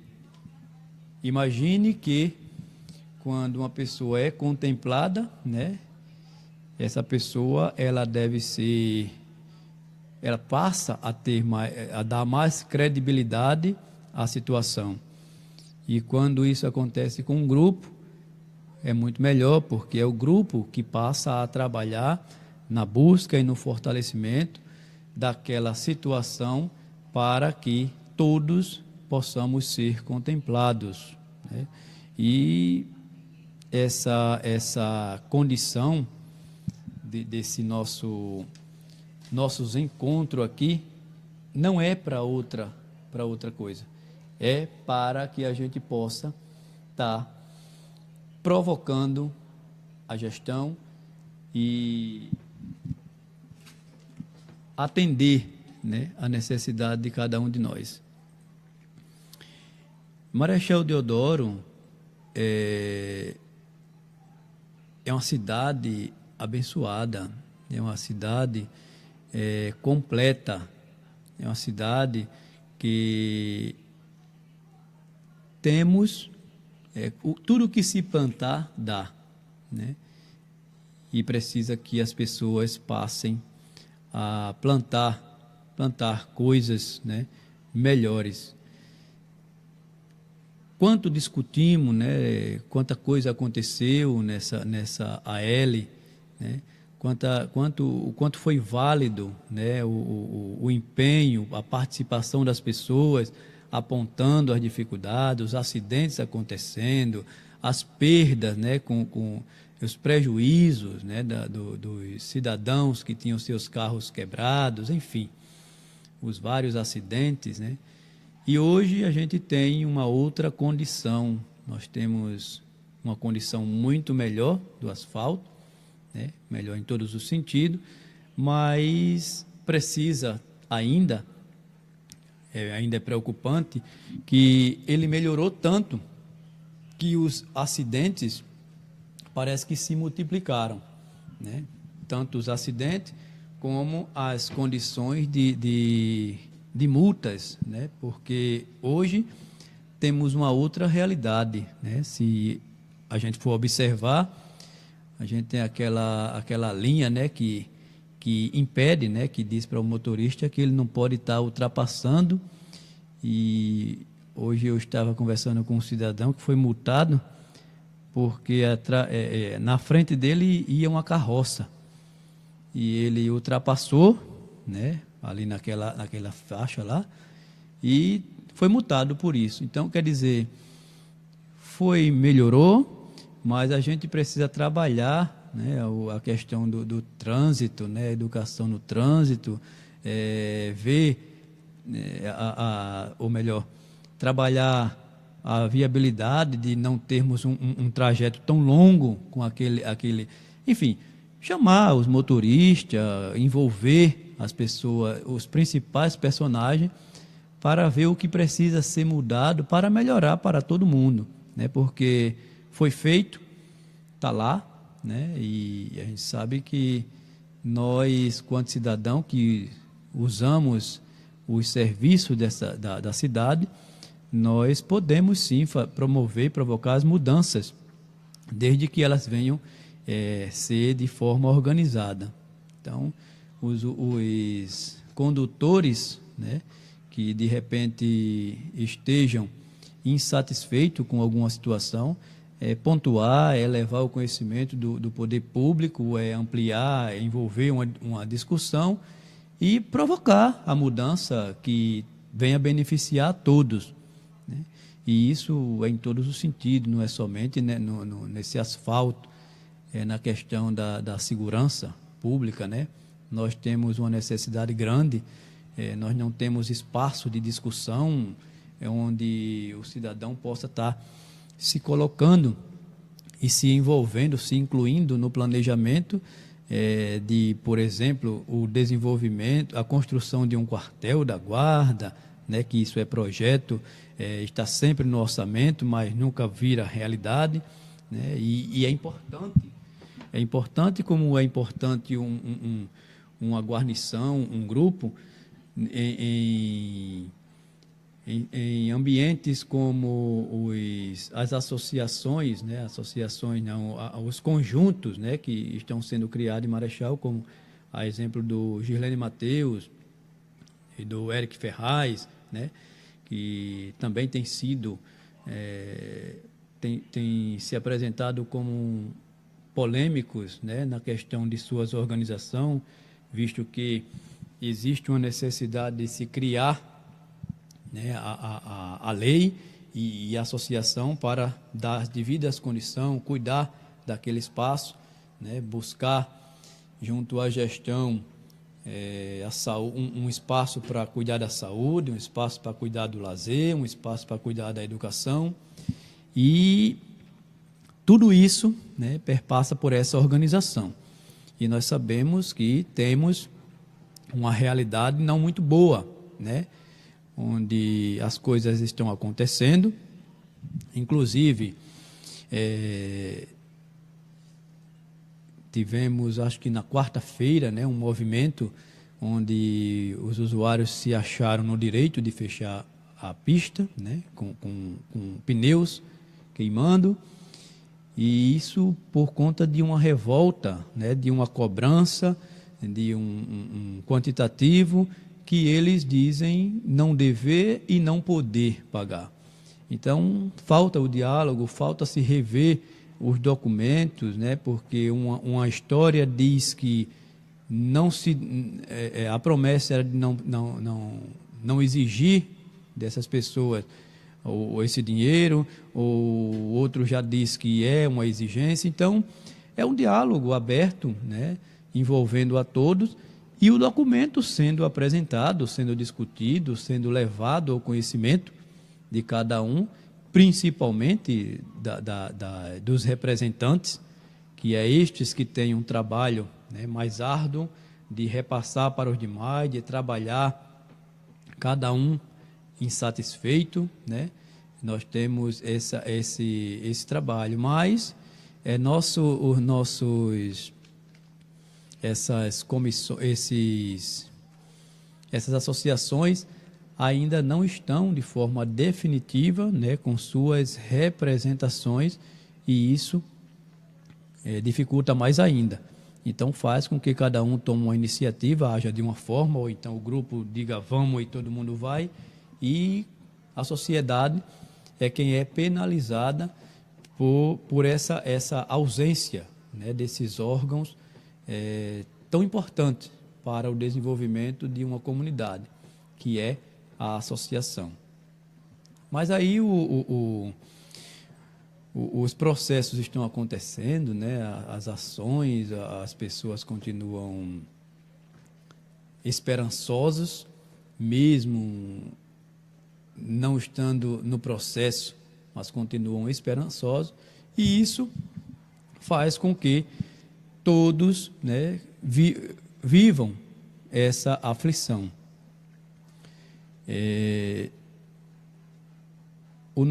imagine que quando uma pessoa é contemplada, né, essa pessoa ela passa a dar mais credibilidade à situação. E quando isso acontece com um grupo, é muito melhor, porque é o grupo que passa a trabalhar na busca e no fortalecimento daquela situação para que todos possamos ser contemplados, né? E essa condição desse nossos encontros aqui não é para outra coisa, é para que a gente possa estar provocando a gestão e atender, né, a necessidade de cada um de nós. Marechal Deodoro é uma cidade abençoada, é uma cidade completa, é uma cidade que temos tudo que se plantar dá, né? E precisa que as pessoas passem a plantar coisas, né, melhores. Quanto discutimos, né, quanta coisa aconteceu nessa AL, né, o quanto foi válido, né, o empenho, a participação das pessoas, apontando as dificuldades, os acidentes acontecendo, as perdas, né, com os prejuízos, né, dos cidadãos que tinham seus carros quebrados, enfim, os vários acidentes, né? E hoje a gente tem uma outra condição, nós temos uma condição muito melhor do asfalto, né? Melhor em todos os sentidos, mas precisa ainda é preocupante que ele melhorou tanto que os acidentes parece que se multiplicaram, né? Tanto os acidentes como as condições de multas, né? Porque hoje temos uma outra realidade, né? Se a gente for observar, a gente tem aquela linha, né, que impede, né, que diz para o motorista que ele não pode estar ultrapassando. E hoje eu estava conversando com um cidadão que foi multado porque na frente dele ia uma carroça e ele ultrapassou, né, ali naquela faixa lá, e foi multado por isso. Então, quer dizer, melhorou, mas a gente precisa trabalhar, né, a questão do trânsito, né, educação no trânsito, ver, ou melhor, trabalhar a viabilidade de não termos um trajeto tão longo com aquele, enfim, chamar os motoristas, envolver as pessoas, os principais personagens, para ver o que precisa ser mudado para melhorar para todo mundo, né? Porque foi feito, está lá, né? E a gente sabe que nós, quanto cidadão que usamos os serviços da cidade, nós podemos sim promover e provocar as mudanças, desde que elas venham ser de forma organizada. Então, os condutores, né, que de repente estejam insatisfeitos com alguma situação, pontuar, levar o conhecimento do poder público, ampliar, envolver uma discussão e provocar a mudança que venha beneficiar a todos, né? E isso é em todos os sentidos, não é somente, né, nesse asfalto, na questão da segurança pública, né? Nós temos uma necessidade grande, nós não temos espaço de discussão onde o cidadão possa estar se colocando e se envolvendo, se incluindo no planejamento de, por exemplo, o desenvolvimento, a construção de um quartel da guarda, né, que isso é projeto, está sempre no orçamento, mas nunca vira realidade, né? E é importante como é importante uma guarnição, um grupo, em ambientes como as associações, né, os conjuntos, né, que estão sendo criados em Marechal, como a exemplo do Gislene Mateus e do Eric Ferraz, né, que também tem sido tem se apresentado como polêmicos, né, na questão de suas organizações, visto que existe uma necessidade de se criar, né, a lei e a associação para dar as devidas condições, cuidar daquele espaço, né, buscar junto à gestão um espaço para cuidar da saúde, um espaço para cuidar do lazer, um espaço para cuidar da educação, e tudo isso, né, perpassa por essa organização. E nós sabemos que temos uma realidade não muito boa, né, onde as coisas estão acontecendo, inclusive Tivemos, acho que na quarta-feira, né, um movimento onde os usuários se acharam no direito de fechar a pista, né, com pneus queimando, e isso por conta de uma revolta, né, de uma cobrança, de um quantitativo que eles dizem não dever e não poder pagar. Então, falta o diálogo, falta se rever os documentos, né, porque uma história diz que a promessa era de não exigir dessas pessoas ou esse dinheiro, ou outro já diz que é uma exigência. Então, é um diálogo aberto, né, envolvendo a todos, e o documento sendo apresentado, sendo discutido, sendo levado ao conhecimento de cada um, principalmente dos representantes, que é estes que têm um trabalho, né, mais árduo de repassar para os demais, de trabalhar cada um insatisfeito, né? Nós temos esse trabalho, mas essas comissões, essas associações ainda não estão de forma definitiva, né, com suas representações, e isso dificulta mais ainda. Então faz com que cada um tome uma iniciativa, haja de uma forma, ou então o grupo diga vamos e todo mundo vai, e a sociedade é quem é penalizada por essa ausência, né, desses órgãos tão importantes para o desenvolvimento de uma comunidade, que é a associação. Mas aí os processos estão acontecendo, né? As ações, as pessoas continuam esperançosas, mesmo não estando no processo, mas continuam esperançosos, e isso faz com que todos, né, vivam essa aflição. O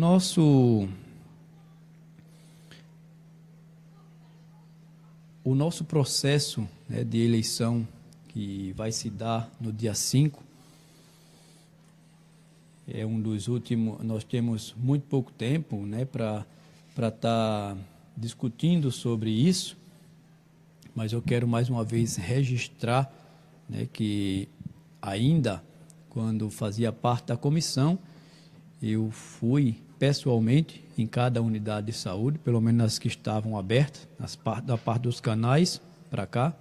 nosso processo, né, de eleição, que vai se dar no dia 5, é um dos últimos. Nós temos muito pouco tempo, né, para estar discutindo sobre isso, mas eu quero mais uma vez registrar, né, que ainda quando fazia parte da comissão, eu fui pessoalmente em cada unidade de saúde, pelo menos nas que estavam abertas, da parte dos canais para cá,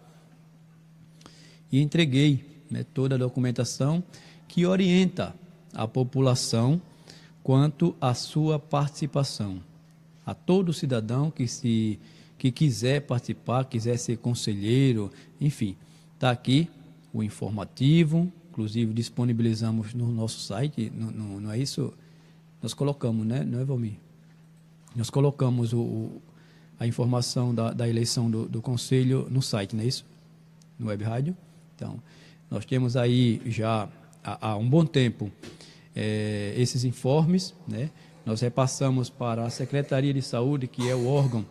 e entreguei, né, toda a documentação que orienta a população quanto à sua participação. A todo cidadão que quiser participar, quiser ser conselheiro, enfim, está aqui o informativo, inclusive disponibilizamos no nosso site, não é isso? Nós colocamos, né? Não é, Valmir? Nós colocamos a informação da eleição do Conselho no site, não é isso? No Web Rádio. Então, nós temos aí já há um bom tempo esses informes, né? Nós repassamos para a Secretaria de Saúde, que é o órgão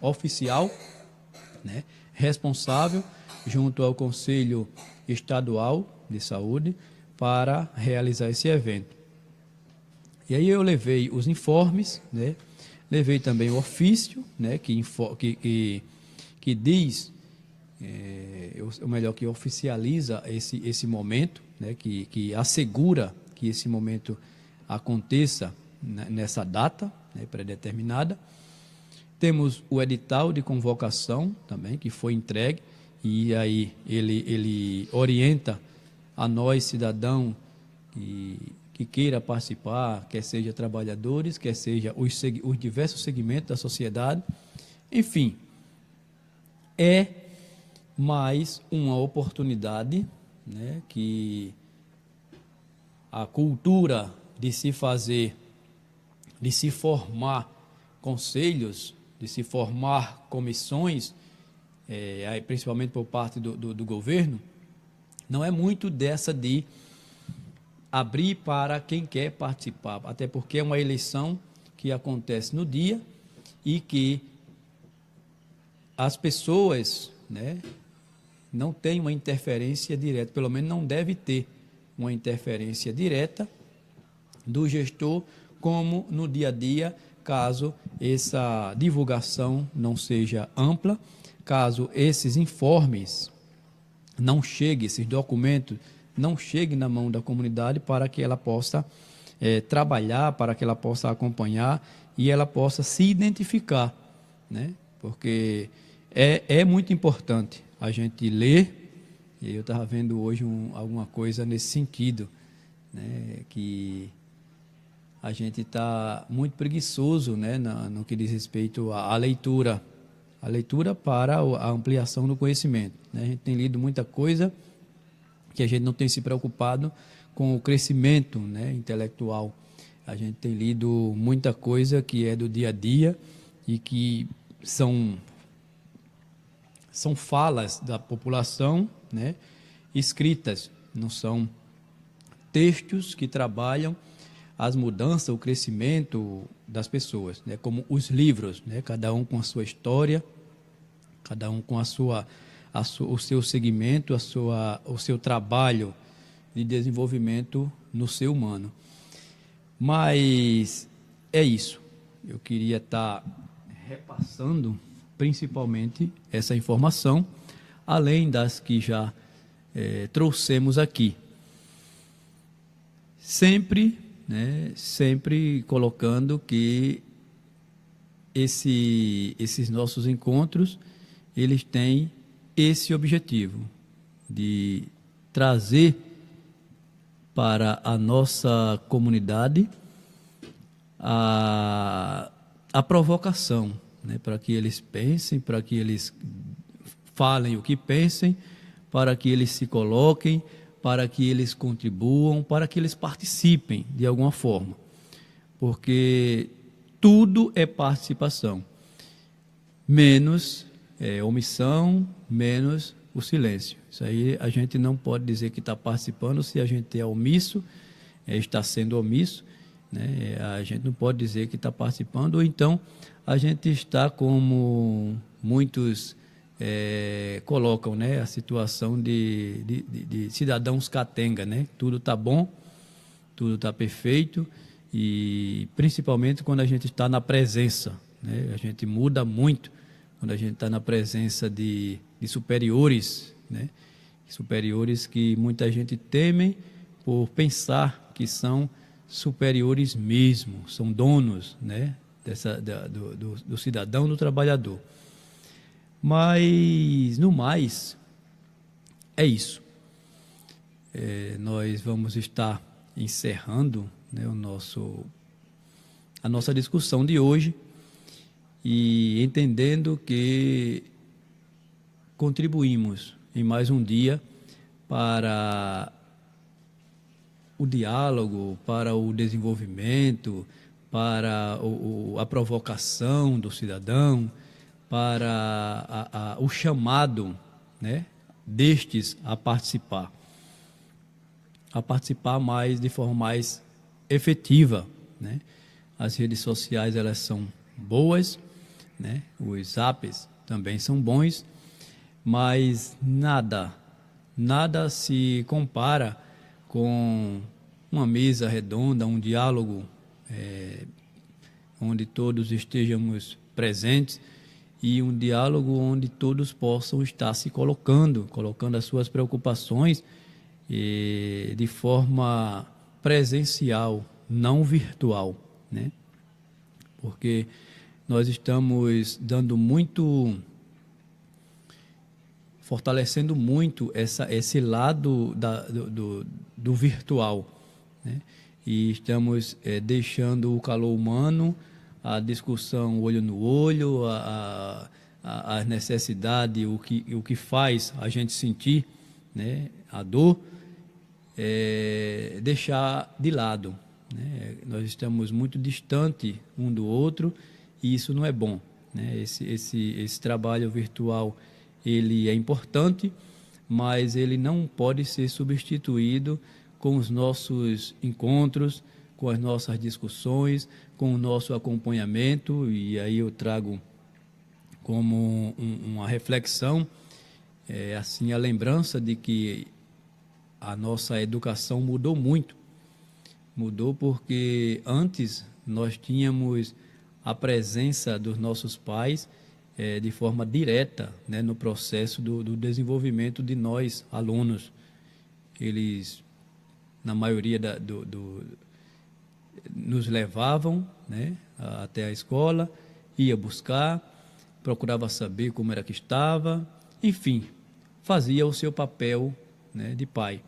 oficial, né, responsável, junto ao Conselho Estadual de Saúde, para realizar esse evento. E aí eu levei os informes, né, levei também o ofício, né, que diz, ou melhor, que oficializa esse momento, né, que assegura que esse momento aconteça nessa data, né, pré-determinada. Temos o edital de convocação também, que foi entregue, e aí ele orienta a nós, cidadão, que queira participar, quer seja trabalhadores, quer seja os diversos segmentos da sociedade. Enfim, é mais uma oportunidade, né, que a cultura de se fazer, de se formar conselhos, de se formar comissões, principalmente por parte do governo, não é muito dessa de abrir para quem quer participar, até porque é uma eleição que acontece no dia e que as pessoas, né, não têm uma interferência direta, pelo menos não deve ter uma interferência direta do gestor, como no dia a dia, caso essa divulgação não seja ampla, caso esses informes não cheguem, esses documentos não cheguem na mão da comunidade para que ela possa trabalhar, para que ela possa acompanhar e ela possa se identificar, né? Porque é muito importante a gente ler, e eu estava vendo hoje alguma coisa nesse sentido, né? Que a gente está muito preguiçoso, né? No que diz respeito à leitura, a leitura para a ampliação do conhecimento, né? A gente tem lido muita coisa que a gente não tem se preocupado com o crescimento, né, intelectual. A gente tem lido muita coisa que é do dia a dia e que são falas da população, né, escritas, não são textos que trabalham as mudanças, o crescimento das pessoas, né, como os livros, né, cada um com a sua história, cada um com o seu segmento, o seu trabalho de desenvolvimento no ser humano. Mas é isso. Eu queria estar repassando principalmente essa informação, além das que já trouxemos aqui. Sempre colocando que esses nossos encontros, eles têm esse objetivo de trazer para a nossa comunidade a provocação, né, para que eles pensem, para que eles falem o que pensem, para que eles se coloquem, para que eles contribuam, para que eles participem de alguma forma, porque tudo é participação, menos omissão, menos o silêncio. Isso aí a gente não pode dizer que está participando se a gente é omisso, está sendo omisso, né? A gente não pode dizer que está participando, ou então a gente está como muitos colocam, né, a situação de cidadãos catenga, né? Tudo está bom, tudo está perfeito, e principalmente quando a gente está na presença, né? A gente muda muito quando a gente está na presença de superiores, né? Superiores que muita gente teme por pensar que são superiores mesmo, são donos, né? Do cidadão, do trabalhador. Mas, no mais, é isso. Nós vamos estar encerrando, né, a nossa discussão de hoje e entendendo que contribuímos em mais um dia para o diálogo, para o desenvolvimento, para a provocação do cidadão, para o chamado, né, destes a participar mais de forma mais efetiva, né? As redes sociais, elas são boas, né? Os apps também são bons, mas nada se compara com uma mesa redonda, um diálogo onde todos estejamos presentes, e um diálogo onde todos possam estar se colocando as suas preocupações de forma presencial, não virtual, né? Porque nós estamos fortalecendo muito esse lado do virtual, né? E estamos deixando o calor humano, a discussão olho no olho, a necessidade, o que faz a gente sentir, né, a dor, deixar de lado, né? Nós estamos muito distantes um do outro e isso não é bom, né? Esse trabalho virtual, ele é importante, mas ele não pode ser substituído com os nossos encontros, com as nossas discussões, com o nosso acompanhamento, e aí eu trago como uma reflexão, assim, a lembrança de que a nossa educação mudou muito. Mudou porque antes nós tínhamos a presença dos nossos pais de forma direta, né, no processo do desenvolvimento de nós, alunos. Eles, na maioria nos levavam, né, até a escola, ia buscar, procurava saber como era que estava, enfim, fazia o seu papel, né, de pai.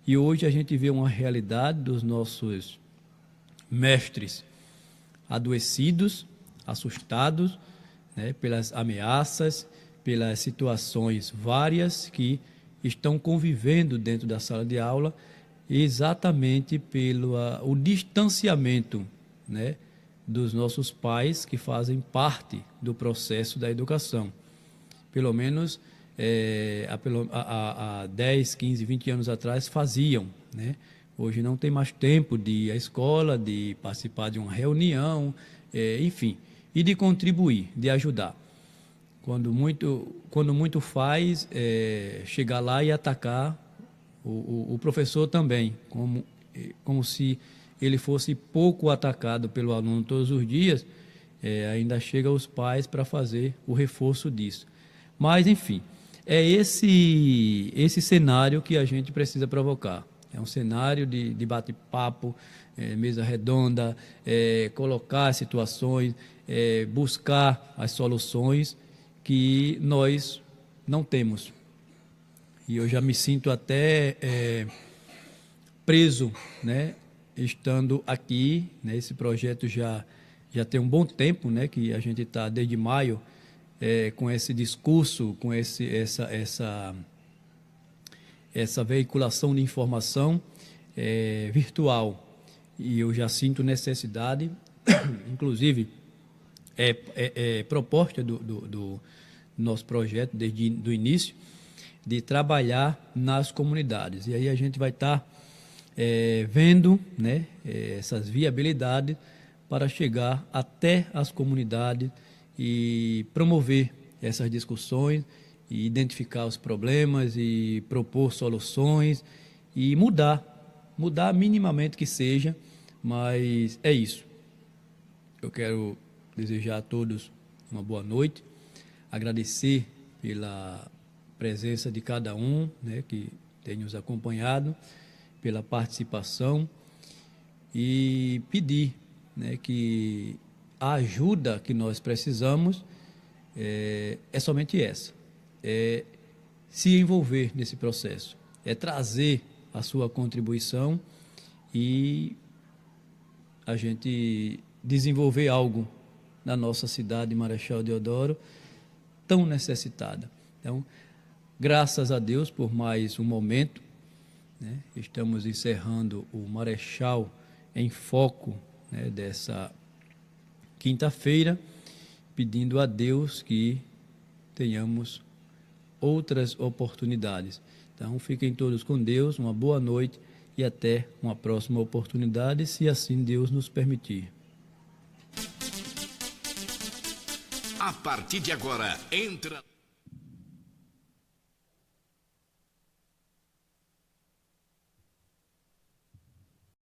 E hoje a gente vê uma realidade dos nossos mestres adoecidos, assustados, né, pelas ameaças, pelas situações várias que estão convivendo dentro da sala de aula, exatamente pelo o distanciamento, né, dos nossos pais que fazem parte do processo da educação. Pelo menos há 10, 15, 20 anos atrás faziam, né? Hoje não tem mais tempo de ir à escola, de participar de uma reunião, enfim, e de contribuir, de ajudar. Quando muito faz, chegar lá e atacar o professor também, como se ele fosse pouco atacado pelo aluno todos os dias, ainda chega os pais para fazer o reforço disso. Mas, enfim, é esse cenário que a gente precisa provocar. É um cenário de bate-papo, mesa redonda, colocar as situações, buscar as soluções que nós não temos. E eu já me sinto até preso, né, estando aqui, né, esse projeto já tem um bom tempo, né, que a gente está desde maio, com esse discurso, com essa veiculação de informação virtual. E eu já sinto necessidade, inclusive, proposta do nosso projeto desde o início, de trabalhar nas comunidades. E aí a gente vai estar vendo, né, essas viabilidades para chegar até as comunidades e promover essas discussões, e identificar os problemas e propor soluções e mudar minimamente que seja, mas é isso. Eu quero desejar a todos uma boa noite, agradecer pela presença de cada um, né, que tem nos acompanhado, pela participação, e pedir, né, que a ajuda que nós precisamos é somente essa, se envolver nesse processo, trazer a sua contribuição e a gente desenvolver algo na nossa cidade de Marechal Deodoro, tão necessitada. Então, graças a Deus por mais um momento, né? Estamos encerrando o Marechal em Foco, né, dessa quinta-feira, pedindo a Deus que tenhamos outras oportunidades. Então, fiquem todos com Deus, uma boa noite e até uma próxima oportunidade, se assim Deus nos permitir. A partir de agora, entra...